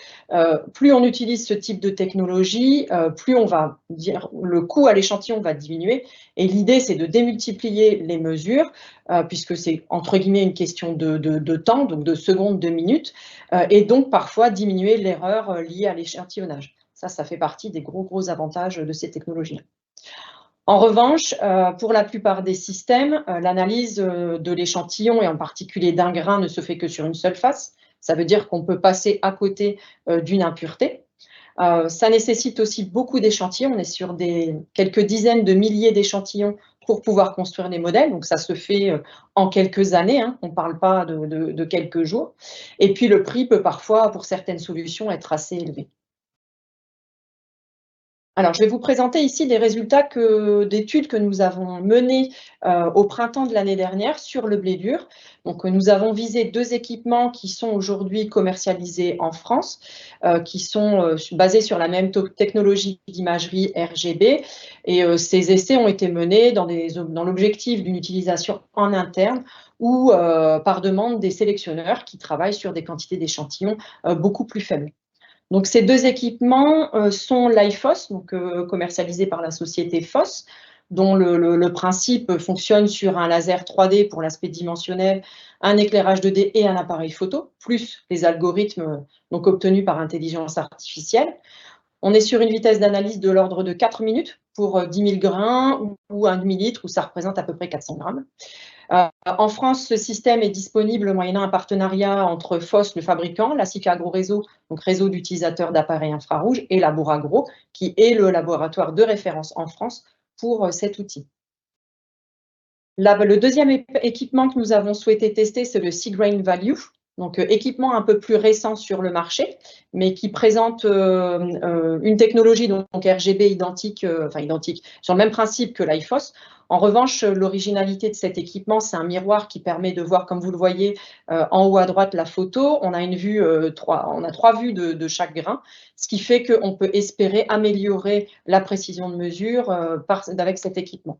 plus on utilise ce type de technologie, plus on va dire le coût à l'échantillon va diminuer. Et l'idée, c'est de démultiplier les mesures, puisque c'est entre guillemets une question de temps, donc de secondes, de minutes, et donc parfois diminuer l'erreur liée à l'échantillonnage. Ça fait partie des gros avantages de ces technologies. En revanche, pour la plupart des systèmes, l'analyse de l'échantillon et en particulier d'un grain ne se fait que sur une seule face. Ça veut dire qu'on peut passer à côté d'une impureté. Ça nécessite aussi beaucoup d'échantillons. On est sur quelques dizaines de milliers d'échantillons pour pouvoir construire des modèles. Donc, ça se fait en quelques années. Hein. On ne parle pas de quelques jours. Et puis, le prix peut parfois, pour certaines solutions, être assez élevé. Alors, je vais vous présenter ici des résultats d'études que nous avons menées au printemps de l'année dernière sur le blé dur. Donc, nous avons visé 2 équipements qui sont aujourd'hui commercialisés en France, qui sont basés sur la même technologie d'imagerie RGB. Et ces essais ont été menés dans l'objectif d'une utilisation en interne ou par demande des sélectionneurs qui travaillent sur des quantités d'échantillons beaucoup plus faibles. Donc, ces 2 équipements sont l'iFOS, donc commercialisé par la société FOS, dont le principe fonctionne sur un laser 3D pour l'aspect dimensionnel, un éclairage 2D et un appareil photo, plus les algorithmes donc obtenus par intelligence artificielle. On est sur une vitesse d'analyse de l'ordre de 4 minutes pour 10 000 grains ou un demi-litre, où ça représente à peu près 400 grammes. En France, ce système est disponible moyennant un partenariat entre FOS, le fabricant, la SICA Agroréseau, donc réseau d'utilisateurs d'appareils infrarouges, et Laboragro, qui est le laboratoire de référence en France pour cet outil. Le deuxième équipement que nous avons souhaité tester, c'est le Seagrain Value, donc équipement un peu plus récent sur le marché, mais qui présente une technologie donc RGB identique, sur le même principe que l'iFOS. En revanche, l'originalité de cet équipement, c'est un miroir qui permet de voir, comme vous le voyez en haut à droite, la photo. On a on a 3 vues de chaque grain, ce qui fait qu'on peut espérer améliorer la précision de mesure avec cet équipement.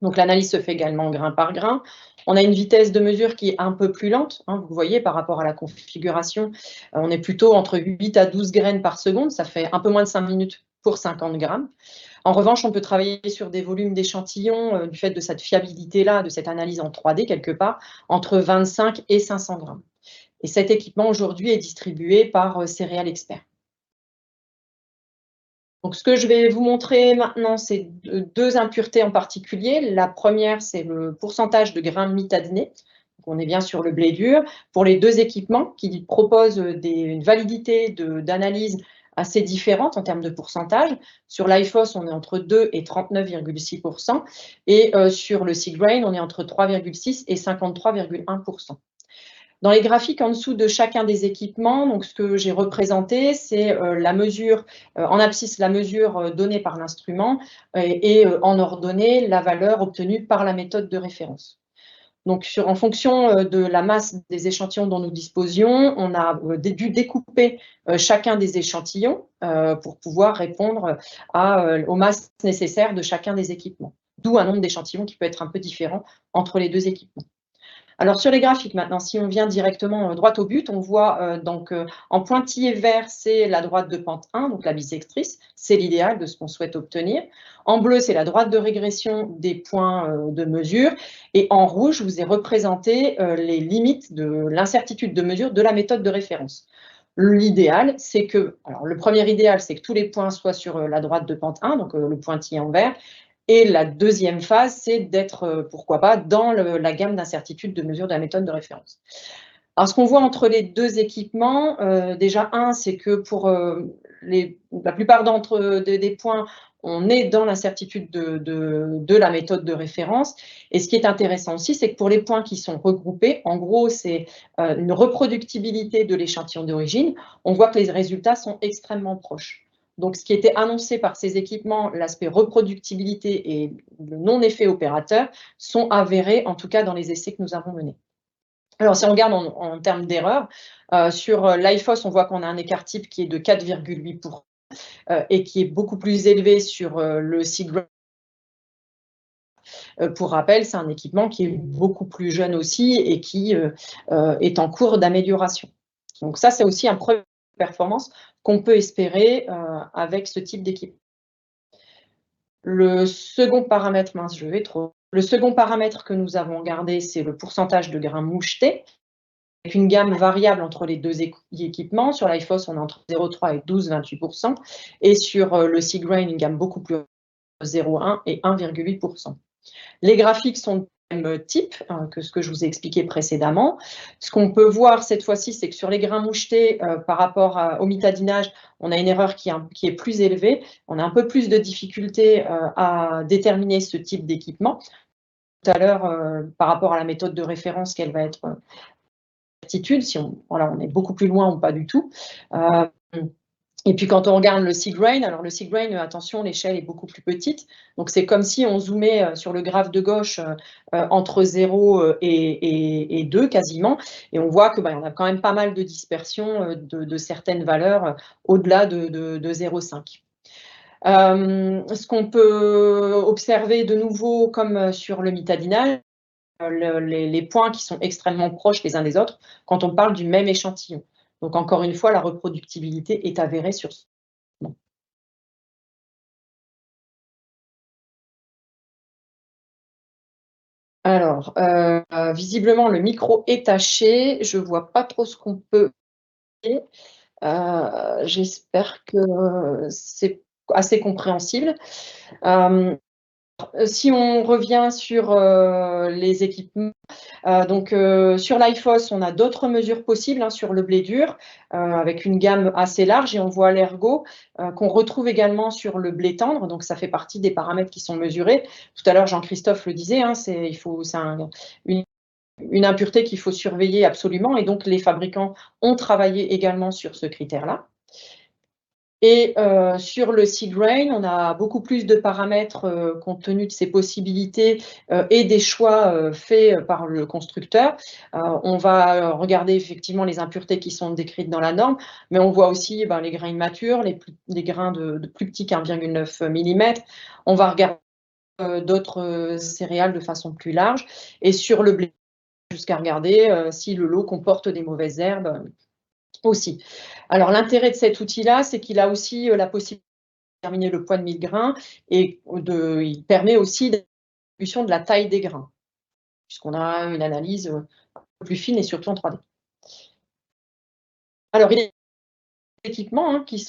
Donc, l'analyse se fait également grain par grain. On a une vitesse de mesure qui est un peu plus lente, hein, vous voyez, par rapport à la configuration. On est plutôt entre 8 à 12 graines par seconde, ça fait un peu moins de 5 minutes pour 50 grammes. En revanche, on peut travailler sur des volumes d'échantillons, du fait de cette fiabilité-là, de cette analyse en 3D quelque part, entre 25 et 500 grammes. Et cet équipement aujourd'hui est distribué par Céréales Expert. Donc, ce que je vais vous montrer maintenant, c'est 2 impuretés en particulier. La première, c'est le pourcentage de grains mitadiné. On est bien sur le blé dur. Pour les 2 équipements qui proposent une validité d'analyse assez différente en termes de pourcentage. Sur l'iFOS, on est entre 2 et 39,6%. Et sur le Seagrain, on est entre 3,6 et 53,1%. Dans les graphiques en dessous de chacun des équipements, donc ce que j'ai représenté, c'est la mesure, en abscisse, la mesure donnée par l'instrument et en ordonnée, la valeur obtenue par la méthode de référence. Donc, en fonction de la masse des échantillons dont nous disposions, on a dû découper chacun des échantillons pour pouvoir répondre aux masses nécessaires de chacun des équipements. D'où un nombre d'échantillons qui peut être un peu différent entre les 2 équipements. Alors, sur les graphiques maintenant, si on vient directement droit au but, on voit en pointillé vert, c'est la droite de pente 1, donc la bissectrice, c'est l'idéal de ce qu'on souhaite obtenir. En bleu, c'est la droite de régression des points de mesure. Et en rouge, je vous ai représenté les limites de l'incertitude de mesure de la méthode de référence. L'idéal, c'est que, alors le premier idéal, c'est que tous les points soient sur la droite de pente 1, donc le pointillé en vert. Et la deuxième phase, c'est d'être, pourquoi pas, dans la gamme d'incertitude de mesure de la méthode de référence. Alors, ce qu'on voit entre les 2 équipements, déjà, c'est que pour la plupart des points, on est dans l'incertitude de la méthode de référence. Et ce qui est intéressant aussi, c'est que pour les points qui sont regroupés, en gros, c'est une reproductibilité de l'échantillon d'origine. On voit que les résultats sont extrêmement proches. Donc, ce qui était annoncé par ces équipements, l'aspect reproductibilité et le non-effet opérateur, sont avérés, en tout cas dans les essais que nous avons menés. Alors, si on regarde en termes d'erreur, sur l'iFOS, on voit qu'on a un écart type qui est de 4,8% et qui est beaucoup plus élevé sur le Seagrain. Pour rappel, c'est un équipement qui est beaucoup plus jeune aussi et qui est en cours d'amélioration. Donc ça, c'est aussi un premier performance qu'on peut espérer avec ce type d'équipement. Le second paramètre, le second paramètre que nous avons gardé, c'est le pourcentage de grains mouchetés, avec une gamme variable entre les 2 équipements. Sur l'iFOS, on est entre 0,3 et 12,28%, et sur le Seagrain, une gamme beaucoup plus 0,1 et 1,8%. Les graphiques sont du même type que ce que je vous ai expliqué précédemment. Ce qu'on peut voir cette fois-ci, c'est que sur les grains mouchetés, par rapport au mitadinage, on a une erreur qui est plus élevée. On a un peu plus de difficulté à déterminer ce type d'équipement. Tout à l'heure, par rapport à la méthode de référence, quelle va être certitude, si on est beaucoup plus loin ou pas du tout. Et puis quand on regarde le seed-grain, alors le seed-grain, attention, l'échelle est beaucoup plus petite. Donc c'est comme si on zoomait sur le graphe de gauche entre 0 et 2 quasiment. Et on voit qu'il y en a quand même pas mal de dispersion de certaines valeurs au-delà de 0,5. Ce qu'on peut observer de nouveau, comme sur le mitadinage, les points qui sont extrêmement proches les uns des autres quand on parle du même échantillon. Donc encore une fois, la reproductibilité est avérée sur ce. Alors, visiblement, le micro est taché. Je ne vois pas trop ce qu'on peut. J'espère que c'est assez compréhensible. Si on revient sur les équipements, donc sur l'IFOS, on a d'autres mesures possibles sur le blé dur, avec une gamme assez large, et on voit l'ergot qu'on retrouve également sur le blé tendre, donc ça fait partie des paramètres qui sont mesurés. Tout à l'heure, Jean-Christophe le disait, c'est une impureté qu'il faut surveiller absolument, et donc les fabricants ont travaillé également sur ce critère-là. Et sur le seed-grain, on a beaucoup plus de paramètres compte tenu de ces possibilités et des choix faits par le constructeur. On va regarder effectivement les impuretés qui sont décrites dans la norme, mais on voit aussi les grains immatures, les grains de plus petits qu'1,9 mm. On va regarder d'autres céréales de façon plus large. Et sur le blé, jusqu'à regarder si le lot comporte des mauvaises herbes aussi. Alors, l'intérêt de cet outil-là, c'est qu'il a aussi la possibilité de déterminer le poids de 1000 grains et il permet aussi l'attribution de la taille des grains, puisqu'on a une analyse un peu plus fine et surtout en 3D. Alors, il y a des équipements qui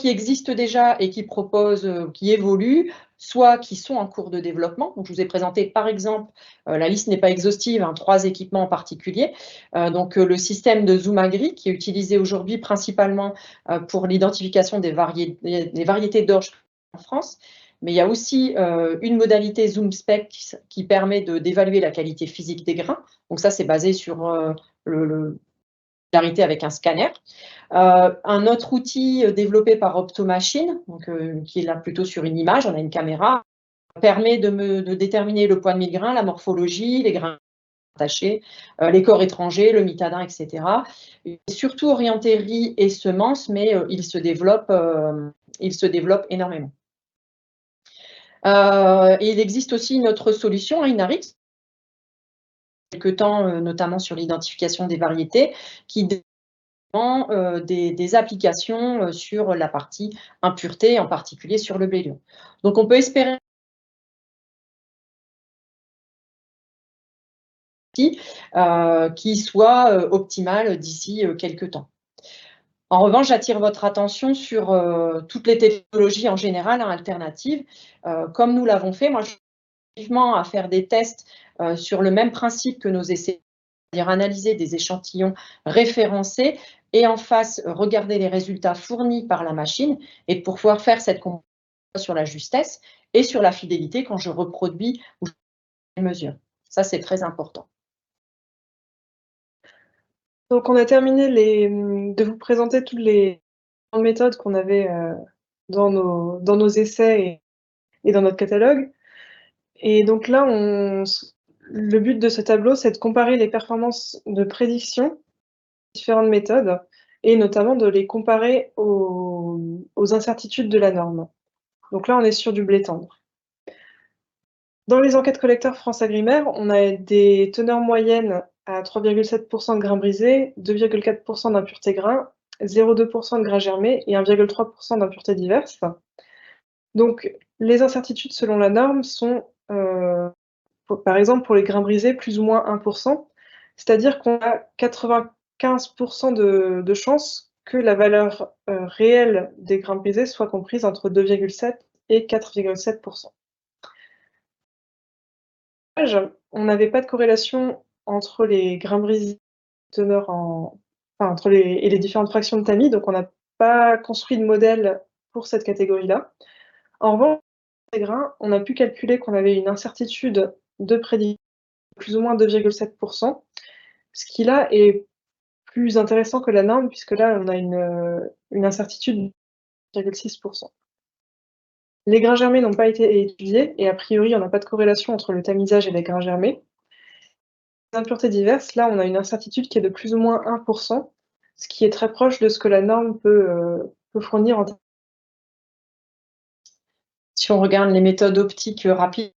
existent déjà et qui proposent, qui évoluent, soit qui sont en cours de développement. Donc, je vous ai présenté, par exemple, la liste n'est pas exhaustive, 3 équipements en particulier. Donc, le système de Zoom Agri, qui est utilisé aujourd'hui principalement pour l'identification des variétés d'orge en France. Mais il y a aussi une modalité Zoom Spec qui permet d'évaluer la qualité physique des grains. Donc, ça, c'est basé sur avec un scanner. Un autre outil développé par Optomachine, donc, qui est là plutôt sur une image, on a une caméra, permet de déterminer le poids de 1000 grains, la morphologie, les grains attachés, les corps étrangers, le mitadin, etc. Et surtout orienté riz et semences, mais il se développe énormément. Il existe aussi une autre solution, Inarix, quelque temps, notamment sur l'identification des variétés, qui des applications sur la partie impureté, en particulier sur le blé dur. Donc, on peut espérer qui soit optimal d'ici quelques temps. En revanche, j'attire votre attention sur toutes les technologies en général alternatives. Comme nous l'avons fait, moi, je suis vivement à faire des tests sur le même principe que nos essais, c'est-à-dire analyser des échantillons référencés et en face, regarder les résultats fournis par la machine et pour pouvoir faire cette comparaison sur la justesse et sur la fidélité quand je reproduis ou je mesure. Ça, c'est très important. Donc, on a terminé de vous présenter toutes les méthodes qu'on avait dans nos essais et dans notre catalogue. Et donc là, le but de ce tableau, c'est de comparer les performances de prédiction de différentes méthodes et notamment de les comparer aux incertitudes de la norme. Donc là, on est sur du blé tendre. Dans les enquêtes collecteurs France Agrimaire, on a des teneurs moyennes à 3,7% de grains brisés, 2,4% d'impureté grains, 0,2% de grains germés et 1,3% d'impuretés diverses. Donc, les incertitudes selon la norme sont, par exemple, pour les grains brisés, plus ou moins 1%, c'est-à-dire qu'on a 95% de chances que la valeur réelle des grains brisés soit comprise entre 2,7 et 4,7%. On n'avait pas de corrélation entre les grains brisés teneur entre les différentes fractions de tamis, donc on n'a pas construit de modèle pour cette catégorie-là. En revanche, pour les grains, on a pu calculer qu'on avait une incertitude de prédiction de plus ou moins 2,7%, ce qui là est plus intéressant que la norme, puisque là on a une incertitude de 2,6%. Les grains germés n'ont pas été étudiés et a priori on n'a pas de corrélation entre le tamisage et les grains germés. Les impuretés diverses, là on a une incertitude qui est de plus ou moins 1%, ce qui est très proche de ce que la norme peut fournir en termes. Si on regarde les méthodes optiques rapides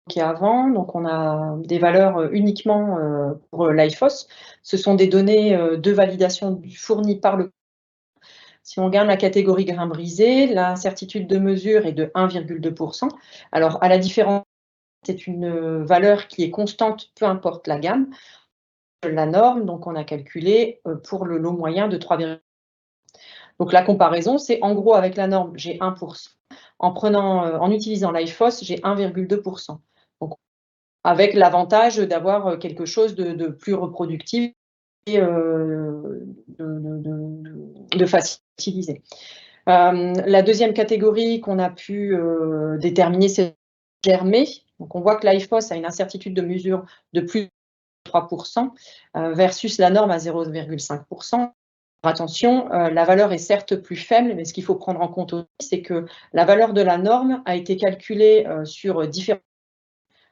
qui est avant, donc on a des valeurs uniquement pour l'IFOS. Ce sont des données de validation fournies par le. Si on regarde la catégorie grains brisés, l'incertitude de mesure est de 1,2%. Alors, à la différence, c'est une valeur qui est constante, peu importe la gamme. La norme, donc on a calculé pour le lot moyen de 3,1%. Donc la comparaison, c'est en gros avec la norme, j'ai 1%. En utilisant l'IFOS, j'ai 1,2%. Donc, avec l'avantage d'avoir quelque chose de plus reproductif et de facile à utiliser. La deuxième catégorie qu'on a pu déterminer, c'est germé. Donc on voit que l'IFOS a une incertitude de mesure de plus de 3% versus la norme à 0,5%. Attention, la valeur est certes plus faible, mais ce qu'il faut prendre en compte aussi, c'est que la valeur de la norme a été calculée sur différents,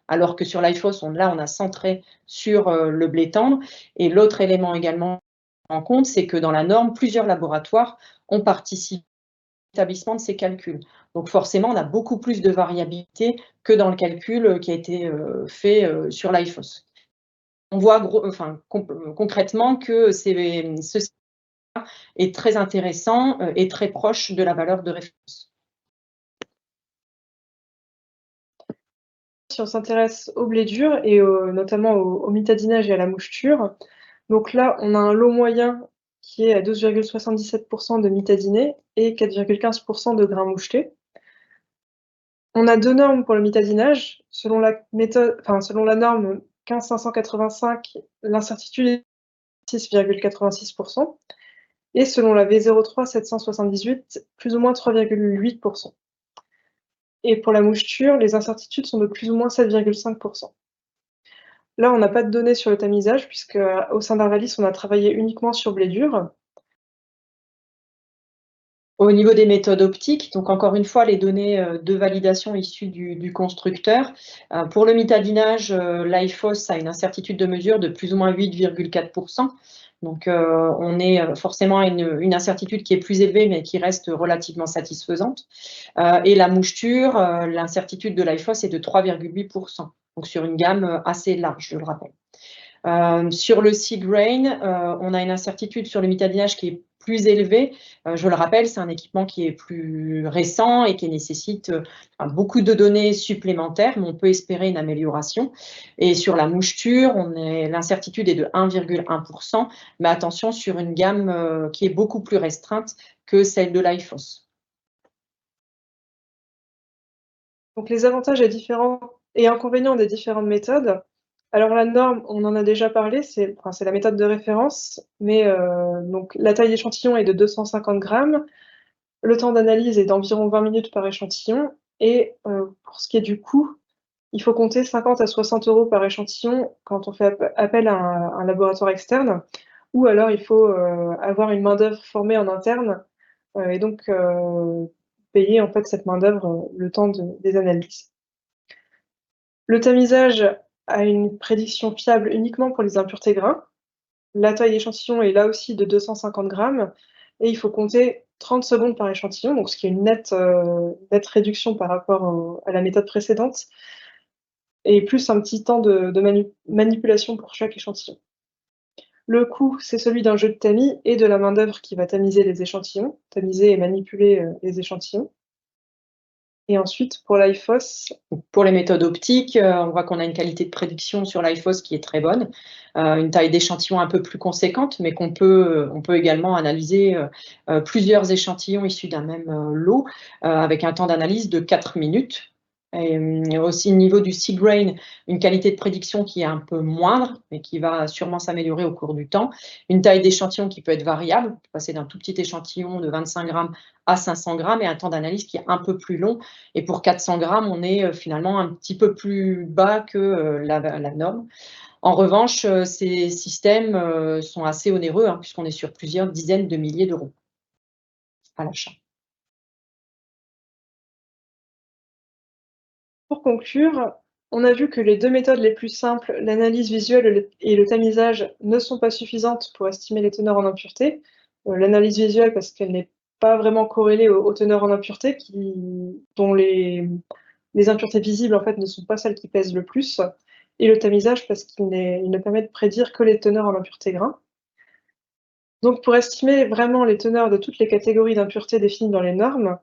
alors que sur l'IFOS, on a centré sur le blé tendre. Et l'autre élément également en compte, c'est que dans la norme, plusieurs laboratoires ont participé à l'établissement de ces calculs. Donc forcément, on a beaucoup plus de variabilité que dans le calcul qui a été fait sur l'IFOS. On voit concrètement que ceci est très intéressant et très proche de la valeur de référence. Si on s'intéresse au blé dur et notamment au mitadinage et à la moucheture, donc là, on a un lot moyen qui est à 12,77% de mitadiné et 4,15% de grains mouchetés. On a deux normes pour le mitadinage. Selon la norme 15585, l'incertitude est 6,86%. Et selon la V03 778, plus ou moins 3,8%. Et pour la moucheture, les incertitudes sont de plus ou moins 7,5%. Là, on n'a pas de données sur le tamisage, puisque au sein d'Arvalis, on a travaillé uniquement sur blé dur. Au niveau des méthodes optiques, donc encore une fois, les données de validation issues du constructeur. Pour le mitadinage, l'IFOS a une incertitude de mesure de plus ou moins 8,4%. Donc, on est forcément à une incertitude qui est plus élevée, mais qui reste relativement satisfaisante. Et la moucheture, l'incertitude de l'IFOS est de 3,8%. Donc, sur une gamme assez large, je le rappelle. Sur le seed grain, on a une incertitude sur le mitadinage qui est plus élevée. Je le rappelle, c'est un équipement qui est plus récent et qui nécessite beaucoup de données supplémentaires, mais on peut espérer une amélioration. Et sur la moucheture, l'incertitude est de 1,1%, mais attention, sur une gamme qui est beaucoup plus restreinte que celle de l'IFOS. Donc les avantages et inconvénients des différentes méthodes. Alors la norme, on en a déjà parlé, c'est la méthode de référence, mais donc la taille d'échantillon est de 250 grammes, le temps d'analyse est d'environ 20 minutes par échantillon, et pour ce qui est du coût, il faut compter 50 à 60 € par échantillon quand on fait appel à un laboratoire externe, ou alors il faut avoir une main-d'œuvre formée en interne, et donc payer en fait cette main-d'œuvre le temps des analyses. Le tamisage a une prédiction fiable uniquement pour les impuretés grains. La taille d'échantillon est là aussi de 250 grammes et il faut compter 30 secondes par échantillon, donc ce qui est une nette réduction par rapport à la méthode précédente, et plus un petit temps de manipulation pour chaque échantillon. Le coût, c'est celui d'un jeu de tamis et de la main-d'œuvre qui va tamiser les échantillons, tamiser et manipuler les échantillons. Et ensuite, pour l'IFOS, pour les méthodes optiques, on voit qu'on a une qualité de prédiction sur l'IFOS qui est très bonne, une taille d'échantillon un peu plus conséquente, mais on peut également analyser plusieurs échantillons issus d'un même lot, avec un temps d'analyse de 4 minutes. Et aussi au niveau du C-Grain, une qualité de prédiction qui est un peu moindre, mais qui va sûrement s'améliorer au cours du temps. Une taille d'échantillon qui peut être variable, passer d'un tout petit échantillon de 25 grammes à 500 grammes, et un temps d'analyse qui est un peu plus long. Et pour 400 grammes, on est finalement un petit peu plus bas que la norme. En revanche, ces systèmes sont assez onéreux, hein, puisqu'on est sur plusieurs dizaines de milliers d'euros à l'achat. Pour conclure, on a vu que les deux méthodes les plus simples, l'analyse visuelle et le tamisage, ne sont pas suffisantes pour estimer les teneurs en impuretés. L'analyse visuelle parce qu'elle n'est pas vraiment corrélée aux teneurs en impuretés, dont les impuretés visibles en fait, ne sont pas celles qui pèsent le plus, et le tamisage parce qu'il ne permet de prédire que les teneurs en impuretés grains. Donc pour estimer vraiment les teneurs de toutes les catégories d'impuretés définies dans les normes,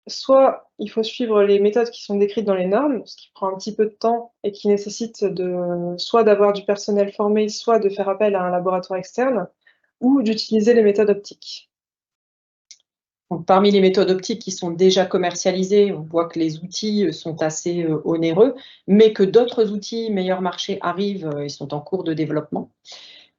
soit il faut suivre les méthodes qui sont décrites dans les normes, ce qui prend un petit peu de temps et qui nécessite soit d'avoir du personnel formé, soit de faire appel à un laboratoire externe, ou d'utiliser les méthodes optiques. Donc, parmi les méthodes optiques qui sont déjà commercialisées, on voit que les outils sont assez onéreux, mais que d'autres outils meilleur marché arrivent et sont en cours de développement.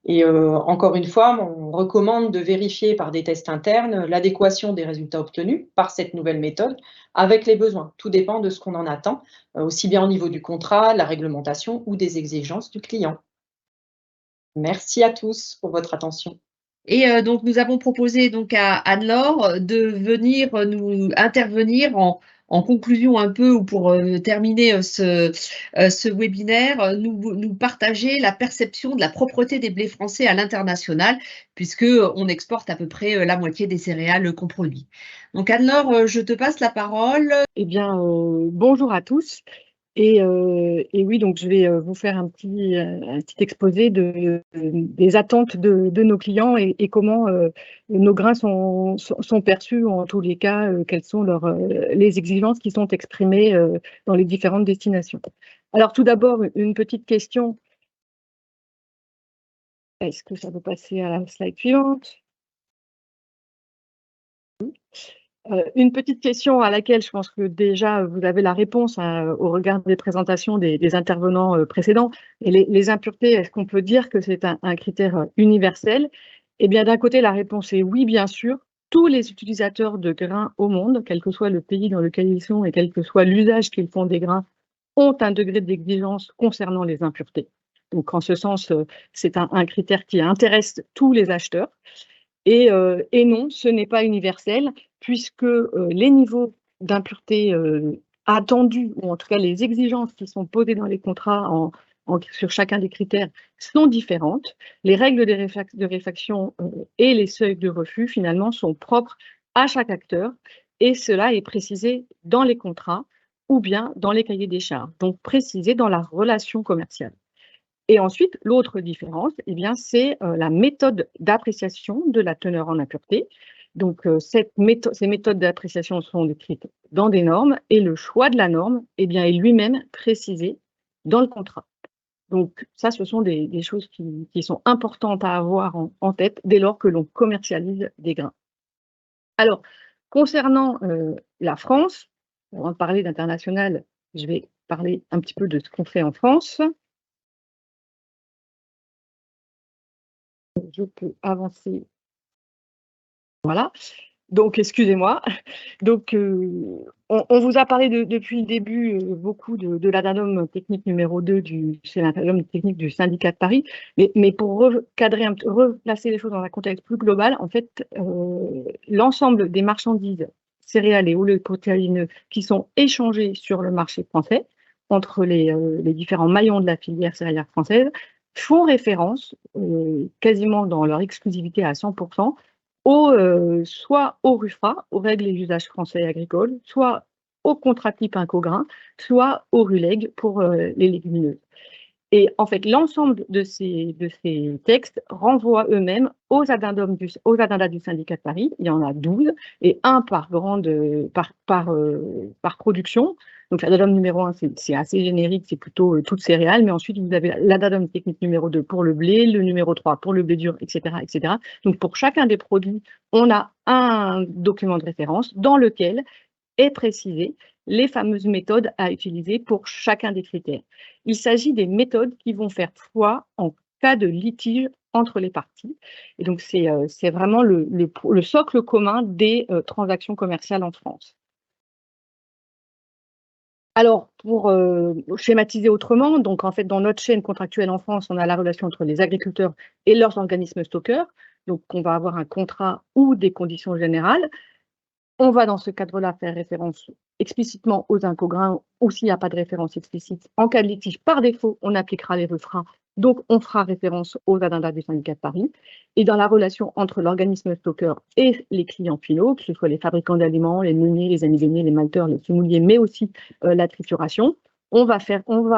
Et encore une fois, on recommande de vérifier par des tests internes l'adéquation des résultats obtenus par cette nouvelle méthode avec les besoins. Tout dépend de ce qu'on en attend, aussi bien au niveau du contrat, de la réglementation ou des exigences du client. Merci à tous pour votre attention. Et donc, nous avons proposé donc à Anne-Laure de venir nous intervenir en conclusion un peu, ou pour terminer ce webinaire, nous partager la perception de la propreté des blés français à l'international, puisqu'on exporte à peu près la moitié des céréales qu'on produit. Donc Anne-Laure, je te passe la parole. Eh bien, bonjour à tous. Et oui, donc je vais vous faire un petit exposé des attentes de nos clients et comment nos grains sont perçus, ou en tous les cas, quelles sont les exigences qui sont exprimées dans les différentes destinations. Alors tout d'abord, une petite question. Est-ce que ça peut passer à la slide suivante? Une petite question à laquelle je pense que déjà vous avez la réponse au regard des présentations des intervenants précédents. Et les impuretés, est-ce qu'on peut dire que c'est un critère universel? Eh bien, d'un côté, la réponse est oui, bien sûr. Tous les utilisateurs de grains au monde, quel que soit le pays dans lequel ils sont et quel que soit l'usage qu'ils font des grains, ont un degré d'exigence concernant les impuretés. Donc, en ce sens, c'est un critère qui intéresse tous les acheteurs. Et non, ce n'est pas universel, puisque les niveaux d'impureté attendus, ou en tout cas les exigences qui sont posées dans les contrats sur chacun des critères, sont différentes. Les règles de réfaction et les seuils de refus, finalement, sont propres à chaque acteur, et cela est précisé dans les contrats ou bien dans les cahiers des charges, donc précisé dans la relation commerciale. Et ensuite, l'autre différence, eh bien, c'est la méthode d'appréciation de la teneur en impureté. Donc, ces méthodes d'appréciation sont décrites dans des normes, et le choix de la norme, eh bien, est lui-même précisé dans le contrat. Donc, ça, ce sont des choses qui sont importantes à avoir en tête dès lors que l'on commercialise des grains. Alors, concernant la France, avant de parler d'international, je vais parler un petit peu de ce qu'on fait en France. Je peux avancer. Voilà. Donc, excusez-moi. Donc, on vous a parlé depuis le début beaucoup de l'ADANOM technique numéro 2, c'est l'ADANOM technique du syndicat de Paris. Mais pour replacer les choses dans un contexte plus global, en fait, l'ensemble des marchandises céréales et oléoprotéineux qui sont échangées sur le marché français entre les différents maillons de la filière céréalière française font référence, quasiment dans leur exclusivité à 100%, soit au RUFRA, aux règles et usages français agricoles, soit au contrat type Incograin, soit au RULEG pour les légumineuses. Et en fait, l'ensemble de ces textes renvoient eux-mêmes aux addendas du syndicat de Paris. Il y en a 12, et un par production. Donc l'addendum numéro 1, c'est assez générique, c'est plutôt toutes céréales, mais ensuite vous avez l'addendum technique numéro 2 pour le blé, le numéro 3 pour le blé dur, etc., etc. Donc pour chacun des produits, on a un document de référence dans lequel est précisé les fameuses méthodes à utiliser pour chacun des critères. Il s'agit des méthodes qui vont faire foi en cas de litige entre les parties. Et donc, c'est vraiment le socle commun des transactions commerciales en France. Alors, pour schématiser autrement, donc en fait, dans notre chaîne contractuelle en France, on a la relation entre les agriculteurs et leurs organismes stockeurs. Donc, on va avoir un contrat ou des conditions générales. On va dans ce cadre-là faire référence explicitement aux incograins, ou s'il n'y a pas de référence explicite. En cas de litige, par défaut, on appliquera les refrains, donc on fera référence aux addendas du syndicat de Paris. Et dans la relation entre l'organisme stockeur et les clients finaux, que ce soit les fabricants d'aliments, les meuniers, les amidonniers, les malteurs, les semoule mais aussi la trituration, on va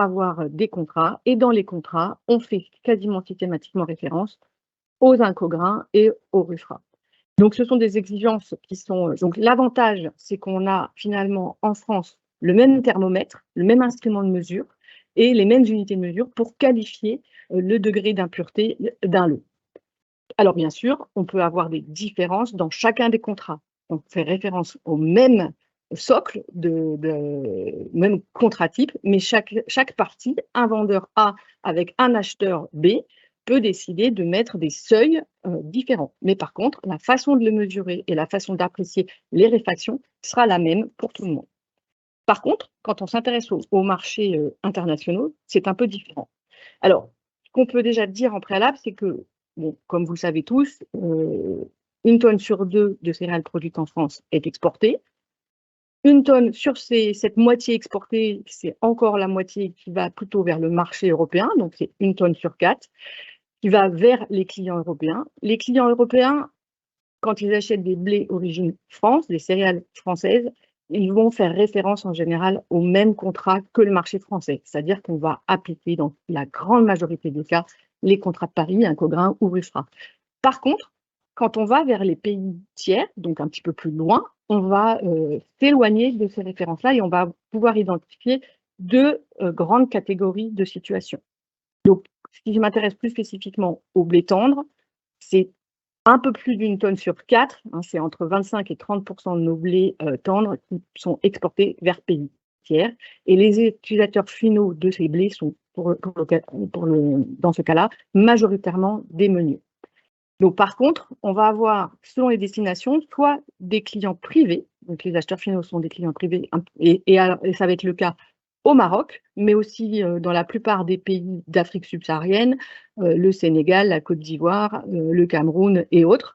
avoir des contrats, et dans les contrats, on fait quasiment systématiquement référence aux incograins et aux refrains. Donc, ce sont des exigences qui sont… Donc, l'avantage, c'est qu'on a finalement en France le même thermomètre, le même instrument de mesure et les mêmes unités de mesure pour qualifier le degré d'impureté d'un lot. Alors, bien sûr, on peut avoir des différences dans chacun des contrats. On fait référence au même socle, même contrat type, mais chaque partie, un vendeur A avec un acheteur B, peut décider de mettre des seuils différents. Mais par contre, la façon de le mesurer et la façon d'apprécier les réfractions sera la même pour tout le monde. Par contre, quand on s'intéresse aux marchés internationaux, c'est un peu différent. Alors, ce qu'on peut déjà dire en préalable, c'est que, bon, comme vous le savez tous, 1 tonne sur 2 de céréales produites en France est exportée. 1 tonne sur cette moitié exportée, c'est encore la moitié qui va plutôt vers le marché européen, donc c'est 1 tonne sur 4. Qui va vers les clients européens. Les clients européens, quand ils achètent des blés origine France, des céréales françaises, ils vont faire référence en général au même contrat que le marché français. C'est-à-dire qu'on va appliquer dans la grande majorité des cas les contrats de Paris, Incograin ou Ruffra. Par contre, quand on va vers les pays tiers, donc un petit peu plus loin, on va s'éloigner de ces références-là et on va pouvoir identifier deux grandes catégories de situations. Donc, si je m'intéresse plus spécifiquement au blé tendre, c'est un peu plus d'1 tonne sur 4, c'est entre 25 et 30% de nos blés tendres qui sont exportés vers pays tiers. Et les utilisateurs finaux de ces blés sont, dans ce cas-là, majoritairement des meuniers. Donc, par contre, on va avoir, selon les destinations, soit des clients privés, donc les acheteurs finaux sont des clients privés, et ça va être le cas au Maroc, mais aussi dans la plupart des pays d'Afrique subsaharienne, le Sénégal, la Côte d'Ivoire, le Cameroun et autres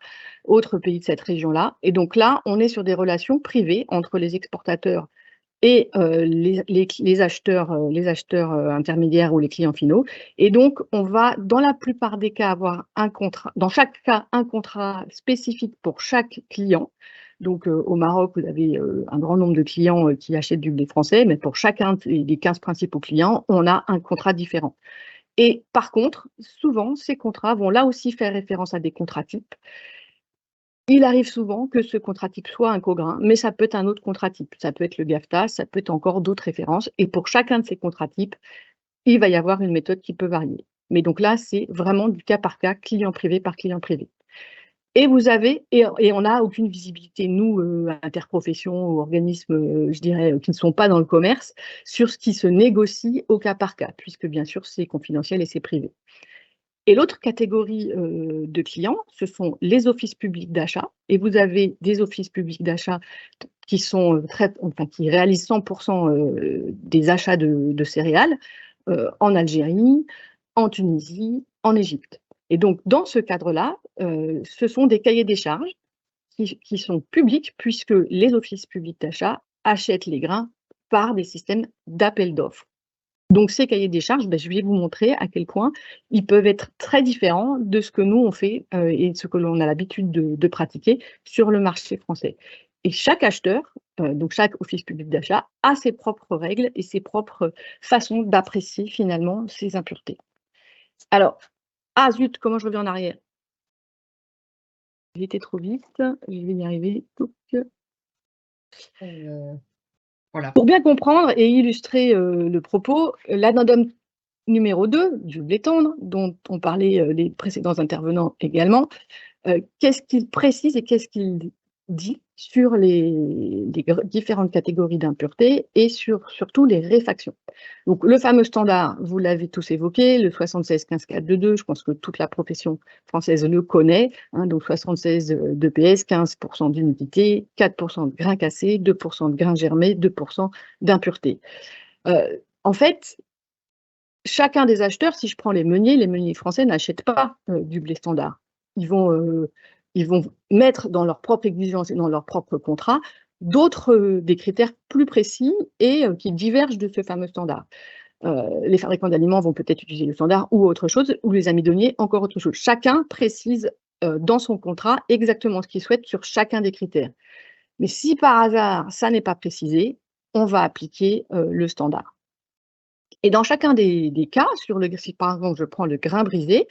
pays de cette région-là. Et donc là, on est sur des relations privées entre les exportateurs et les acheteurs intermédiaires ou les clients finaux. Et donc, on va, dans la plupart des cas, avoir un contrat, dans chaque cas, un contrat spécifique pour chaque client. Donc, au Maroc, vous avez un grand nombre de clients qui achètent du blé français, mais pour chacun des 15 principaux clients, on a un contrat différent. Et par contre, souvent, ces contrats vont là aussi faire référence à des contrats types. Il arrive souvent que ce contrat type soit un cograin, mais ça peut être un autre contrat type. Ça peut être le GAFTA, ça peut être encore d'autres références. Et pour chacun de ces contrats types, il va y avoir une méthode qui peut varier. Mais donc là, c'est vraiment du cas par cas, client privé par client privé. Et vous avez, et on n'a aucune visibilité, nous, interprofessions ou organismes, je dirais, qui ne sont pas dans le commerce, sur ce qui se négocie au cas par cas, puisque bien sûr, c'est confidentiel et c'est privé. Et l'autre catégorie de clients, ce sont les offices publics d'achat. Et vous avez des offices publics d'achat qui sont qui réalisent 100% des achats de céréales en Algérie, en Tunisie, en Égypte. Et donc, dans ce cadre-là, ce sont des cahiers des charges qui sont publics puisque les offices publics d'achat achètent les grains par des systèmes d'appel d'offres. Donc, ces cahiers des charges, je vais vous montrer à quel point ils peuvent être très différents de ce que nous, on fait et de ce que l'on a l'habitude de pratiquer sur le marché français. Et chaque acheteur donc chaque office public d'achat, a ses propres règles et ses propres façons d'apprécier finalement ces impuretés. Alors, ah zut, comment je reviens en arrière? J'ai été trop vite, je vais y arriver. Voilà. Pour bien comprendre et illustrer le propos, l'addendum numéro 2 du blé tendre, dont ont parlé les précédents intervenants également, qu'est-ce qu'il précise et qu'est-ce qu'il dit sur les différentes catégories d'impuretés et surtout les réfactions. Donc le fameux standard, vous l'avez tous évoqué, le 76 15 422, je pense que toute la profession française le connaît, hein, donc 76 d'EPS, 15% d'humidité, 4% de grains cassés, 2% de grains germés, 2% d'impuretés. En fait, chacun des acheteurs, si je prends les meuniers français n'achètent pas du blé standard. Ils vont mettre dans leur propre exigence et dans leur propre contrat d'autres des critères plus précis et qui divergent de ce fameux standard. Les fabricants d'aliments vont peut-être utiliser le standard ou autre chose, ou les amidonniers encore autre chose. Chacun précise dans son contrat exactement ce qu'il souhaite sur chacun des critères. Mais si par hasard ça n'est pas précisé, on va appliquer le standard. Et dans chacun des cas, si par exemple je prends le grain brisé,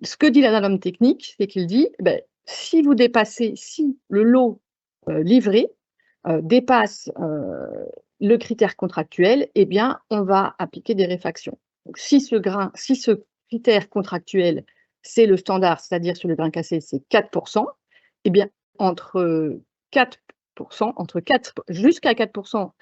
ce que dit la norme technique, c'est qu'il dit si le lot livré dépasse le critère contractuel, eh bien on va appliquer des réfactions. Donc, si ce critère contractuel, c'est le standard, c'est-à-dire sur le grain cassé, c'est 4%, eh bien entre 4 jusqu'à 4%,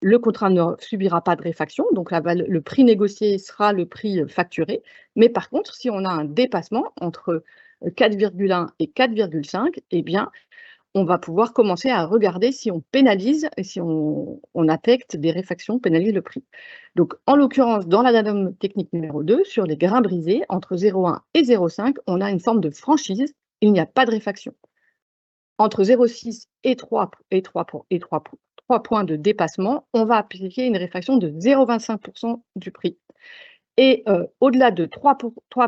le contrat ne subira pas de réfaction, donc le prix négocié sera le prix facturé. Mais par contre, si on a un dépassement entre 4,1 et 4,5, eh bien, on va pouvoir commencer à regarder si on pénalise et si on affecte des réfactions, pénalise le prix. Donc, en l'occurrence, dans la norme technique numéro 2, sur les grains brisés, entre 0,1 et 0,5, on a une forme de franchise, il n'y a pas de réfaction. Entre 0,6 et 3 points de dépassement, on va appliquer une réfaction de 0,25% du prix. Et au-delà de 3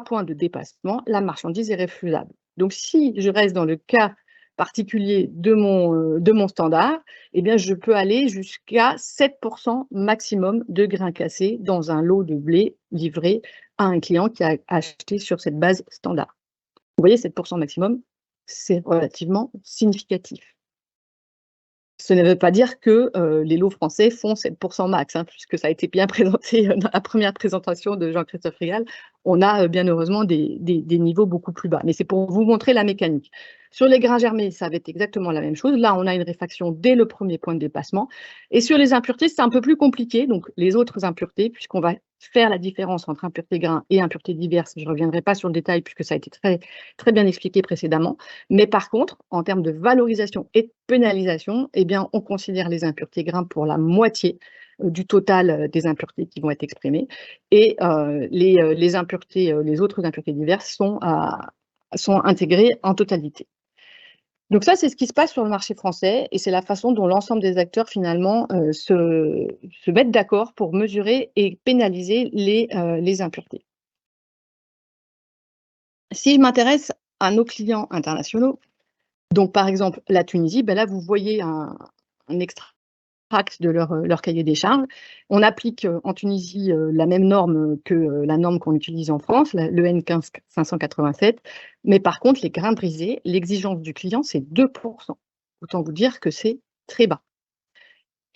points de dépassement, la marchandise est refusable. Donc, si je reste dans le cas particulier de mon standard, eh bien, je peux aller jusqu'à 7% maximum de grains cassés dans un lot de blé livré à un client qui a acheté sur cette base standard. Vous voyez, 7% maximum, c'est relativement significatif. Ce ne veut pas dire que les lots français font 7% max, hein, puisque ça a été bien présenté dans la première présentation de Jean-Christophe Rigal. On a bien heureusement des niveaux beaucoup plus bas. Mais c'est pour vous montrer la mécanique. Sur les grains germés, ça va être exactement la même chose. Là, on a une réfaction dès le premier point de dépassement. Et sur les impuretés, c'est un peu plus compliqué. Donc, les autres impuretés, puisqu'on va faire la différence entre impuretés grains et impuretés diverses, je ne reviendrai pas sur le détail puisque ça a été très, très bien expliqué précédemment. Mais par contre, en termes de valorisation et de pénalisation, eh bien, on considère les impuretés grains pour la moitié du total des impuretés qui vont être exprimées. Et les autres impuretés diverses sont intégrées en totalité. Donc ça, c'est ce qui se passe sur le marché français et c'est la façon dont l'ensemble des acteurs finalement se mettent d'accord pour mesurer et pénaliser les impuretés. Si je m'intéresse à nos clients internationaux, donc par exemple la Tunisie, là vous voyez un extrait de leur cahier des charges. On applique en Tunisie la même norme que la norme qu'on utilise en France, le N15 587, mais par contre, les grains brisés, l'exigence du client, c'est 2%. Autant vous dire que c'est très bas.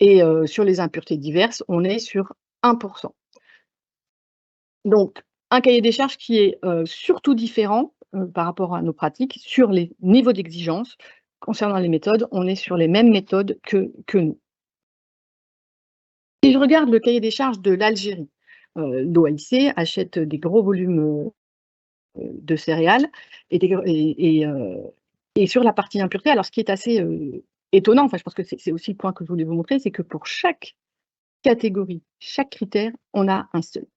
Et sur les impuretés diverses, on est sur 1%. Donc, un cahier des charges qui est surtout différent par rapport à nos pratiques sur les niveaux d'exigence. Concernant les méthodes, on est sur les mêmes méthodes que nous. Si je regarde le cahier des charges de l'Algérie, l'OAIC achète des gros volumes de céréales et sur la partie impureté, alors ce qui est assez étonnant, enfin je pense que c'est aussi le point que je voulais vous montrer, c'est que pour chaque catégorie, chaque critère, on a un seuil.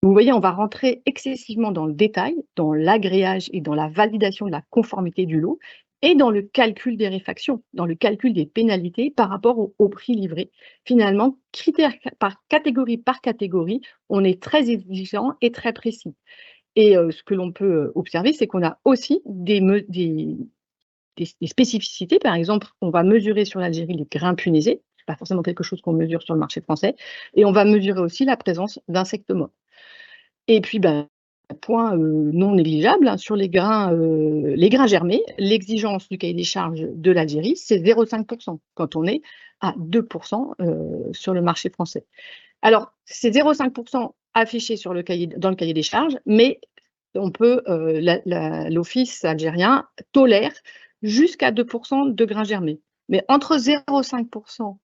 Vous voyez, on va rentrer excessivement dans le détail, dans l'agréage et dans la validation de la conformité du lot, et dans le calcul des réfactions, dans le calcul des pénalités par rapport au prix livré. Finalement, critère par catégorie, on est très exigeant et très précis. Et ce que l'on peut observer, c'est qu'on a aussi des des spécificités. Par exemple, on va mesurer sur l'Algérie les grains punaisés, c'est pas forcément quelque chose qu'on mesure sur le marché français, et on va mesurer aussi la présence d'insectes morts. Et puis, point non négligeable, hein, sur les grains germés, l'exigence du cahier des charges de l'Algérie, c'est 0,5% quand on est à 2% sur le marché français. Alors, c'est 0,5% affiché dans le cahier des charges, mais on peut, l'office algérien tolère jusqu'à 2% de grains germés. Mais entre 0,5%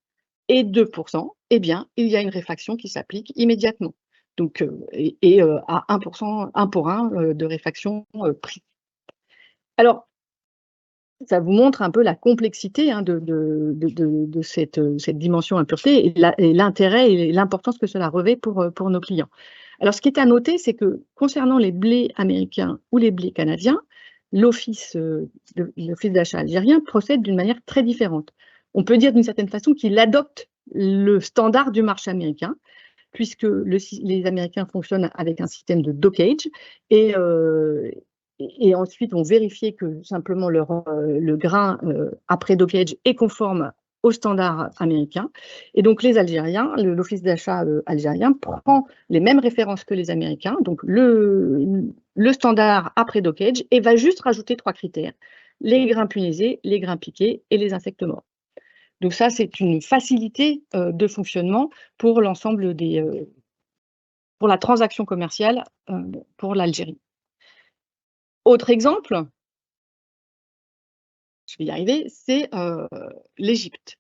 et 2%, eh bien, il y a une réfaction qui s'applique immédiatement. Donc, à 1%, 1 pour 1 de réfaction pris. Alors, ça vous montre un peu la complexité hein, de cette dimension impureté et l'intérêt et l'importance que cela revêt pour nos clients. Alors, ce qui est à noter, c'est que concernant les blés américains ou les blés canadiens, l'office d'achat algérien procède d'une manière très différente. On peut dire d'une certaine façon qu'il adopte le standard du marché américain, puisque les Américains fonctionnent avec un système de dockage et ensuite ont vérifié que simplement le grain après dockage est conforme aux standards américains. Et donc les Algériens, l'office d'achat algérien prend les mêmes références que les Américains, donc le standard après dockage, et va juste rajouter 3 critères, les grains punaisés, les grains piqués et les insectes morts. Donc ça, c'est une facilité de fonctionnement pour l'ensemble pour la transaction commerciale pour l'Algérie. Autre exemple, je vais y arriver, c'est l'Égypte.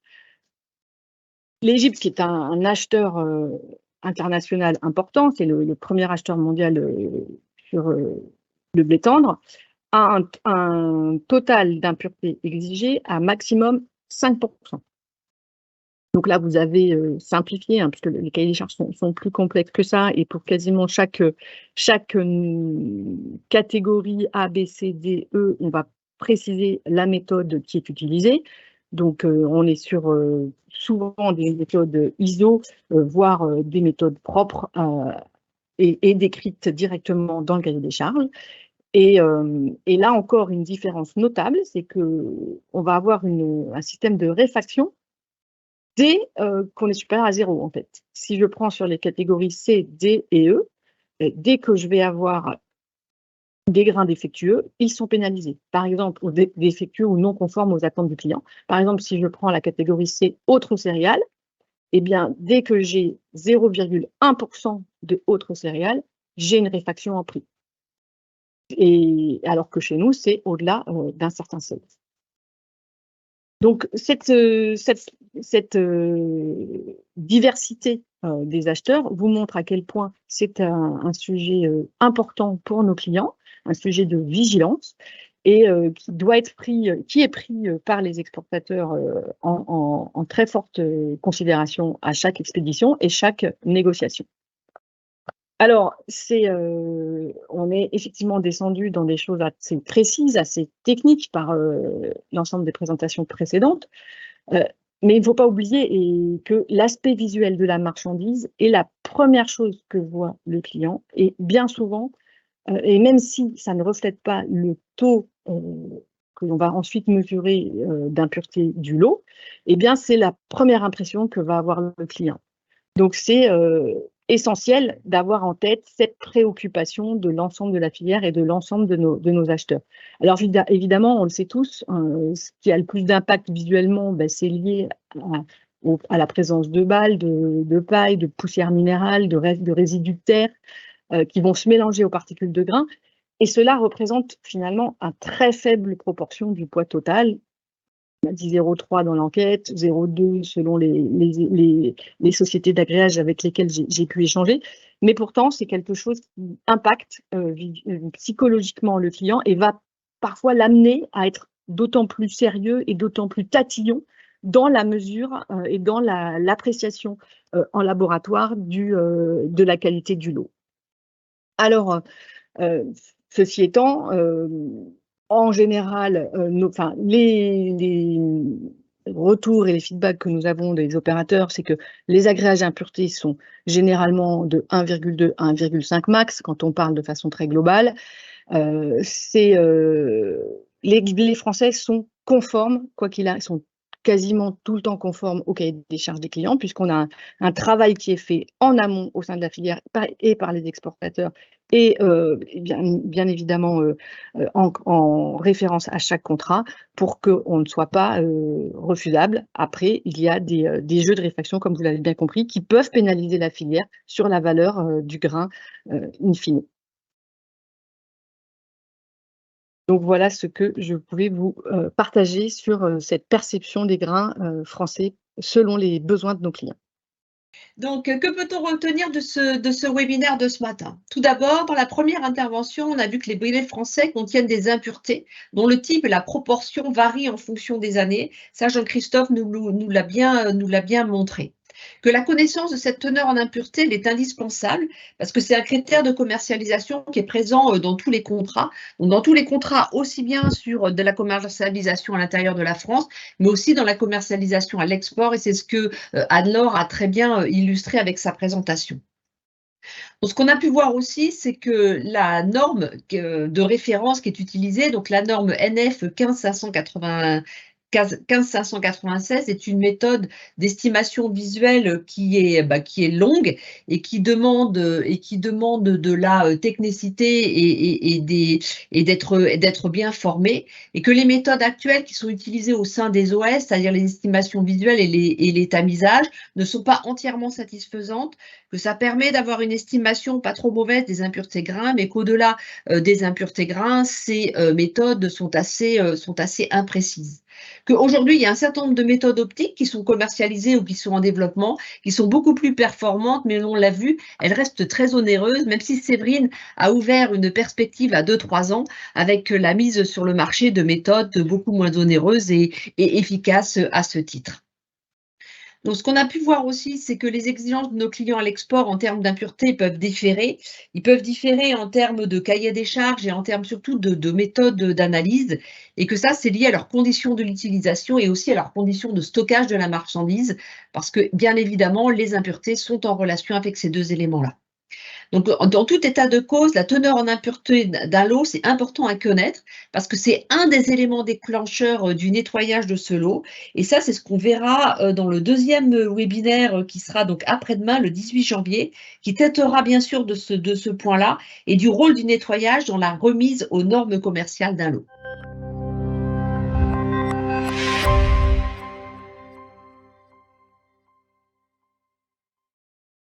L'Égypte, qui est un acheteur international important, c'est le premier acheteur mondial sur le blé tendre, a un total d'impureté exigé à maximum 5%. Donc là, vous avez simplifié, hein, puisque les cahiers des charges sont plus complexes que ça, et pour quasiment chaque catégorie A, B, C, D, E, on va préciser la méthode qui est utilisée. Donc, on est sur souvent des méthodes ISO, voire des méthodes propres et décrites directement dans le cahier des charges. Et là encore, une différence notable, c'est qu'on va avoir un système de réfaction dès qu'on est supérieur à 0, en fait. Si je prends sur les catégories C, D et E, dès que je vais avoir des grains défectueux, ils sont pénalisés. Par exemple, ou défectueux ou non conformes aux attentes du client. Par exemple, si je prends la catégorie C, autres céréales, eh bien, dès que j'ai 0,1% de autres céréales, j'ai une réfaction en prix. Et alors que chez nous, c'est au-delà d'un certain seuil. Donc, cette diversité des acheteurs vous montre à quel point c'est un sujet important pour nos clients, un sujet de vigilance, et qui est pris par les exportateurs en très forte considération à chaque expédition et chaque négociation. Alors, on est effectivement descendu dans des choses assez précises, assez techniques par l'ensemble des présentations précédentes, mais il ne faut pas oublier que l'aspect visuel de la marchandise est la première chose que voit le client, et bien souvent, et même si ça ne reflète pas le taux que l'on va ensuite mesurer d'impureté du lot, eh bien, c'est la première impression que va avoir le client. Donc, c'est essentiel d'avoir en tête cette préoccupation de l'ensemble de la filière et de l'ensemble de nos acheteurs. Alors évidemment, on le sait tous, ce qui a le plus d'impact visuellement, c'est lié à la présence de balles, de paille, de poussière minérale, de résidus de terre qui vont se mélanger aux particules de grains. Et cela représente finalement une très faible proportion du poids total. On a dit 0,3 dans l'enquête, 0,2 selon les sociétés d'agréage avec lesquelles j'ai pu échanger. Mais pourtant, c'est quelque chose qui impacte psychologiquement le client et va parfois l'amener à être d'autant plus sérieux et d'autant plus tatillon dans la mesure et dans l'appréciation en laboratoire de la qualité du lot. Alors, ceci étant, en général, les retours et les feedbacks que nous avons des opérateurs, c'est que les agréages impuretés sont généralement de 1,2 à 1,5 max quand on parle de façon très globale. les Français sont conformes, quoi qu'il arrive, sont quasiment tout le temps conformes au cahier des charges des clients, puisqu'on a un travail qui est fait en amont au sein de la filière et par les exportateurs et bien évidemment en référence à chaque contrat pour qu'on ne soit pas refusable. Après, il y a des jeux de réfraction, comme vous l'avez bien compris, qui peuvent pénaliser la filière sur la valeur du grain in fine. Donc voilà ce que je pouvais vous partager sur cette perception des grains français selon les besoins de nos clients. Donc, que peut-on retenir de ce webinaire de ce matin? Tout d'abord, dans la première intervention, on a vu que les brevets français contiennent des impuretés dont le type et la proportion varient en fonction des années. Ça, Jean-Christophe nous l'a bien montré. Que la connaissance de cette teneur en impureté elle est indispensable parce que c'est un critère de commercialisation qui est présent dans tous les contrats. Donc, dans tous les contrats, aussi bien sur de la commercialisation à l'intérieur de la France, mais aussi dans la commercialisation à l'export. Et c'est ce que Anne-Laure a très bien illustré avec sa présentation. Donc, ce qu'on a pu voir aussi, c'est que la norme de référence qui est utilisée, donc la norme NF 15596 est une méthode d'estimation visuelle qui est longue et qui demande de la technicité et d'être bien formé, et que les méthodes actuelles qui sont utilisées au sein des OS, c'est-à-dire les estimations visuelles et les tamisages, ne sont pas entièrement satisfaisantes, que ça permet d'avoir une estimation pas trop mauvaise des impuretés grains, mais qu'au-delà des impuretés grains, ces méthodes sont assez imprécises. Qu'aujourd'hui, il y a un certain nombre de méthodes optiques qui sont commercialisées ou qui sont en développement, qui sont beaucoup plus performantes, mais on l'a vu, elles restent très onéreuses, même si Séverine a ouvert une perspective à 2-3 ans avec la mise sur le marché de méthodes beaucoup moins onéreuses et efficaces à ce titre. Donc, ce qu'on a pu voir aussi, c'est que les exigences de nos clients à l'export en termes d'impureté peuvent différer. Ils peuvent différer en termes de cahier des charges et en termes surtout de méthodes d'analyse, et que ça, c'est lié à leurs conditions de l'utilisation et aussi à leurs conditions de stockage de la marchandise, parce que, bien évidemment, les impuretés sont en relation avec ces deux éléments-là. Donc, dans tout état de cause, la teneur en impureté d'un lot, c'est important à connaître parce que c'est un des éléments déclencheurs du nettoyage de ce lot. Et ça, c'est ce qu'on verra dans le deuxième webinaire qui sera donc après-demain, le 18 janvier, qui traitera bien sûr de ce point-là et du rôle du nettoyage dans la remise aux normes commerciales d'un lot.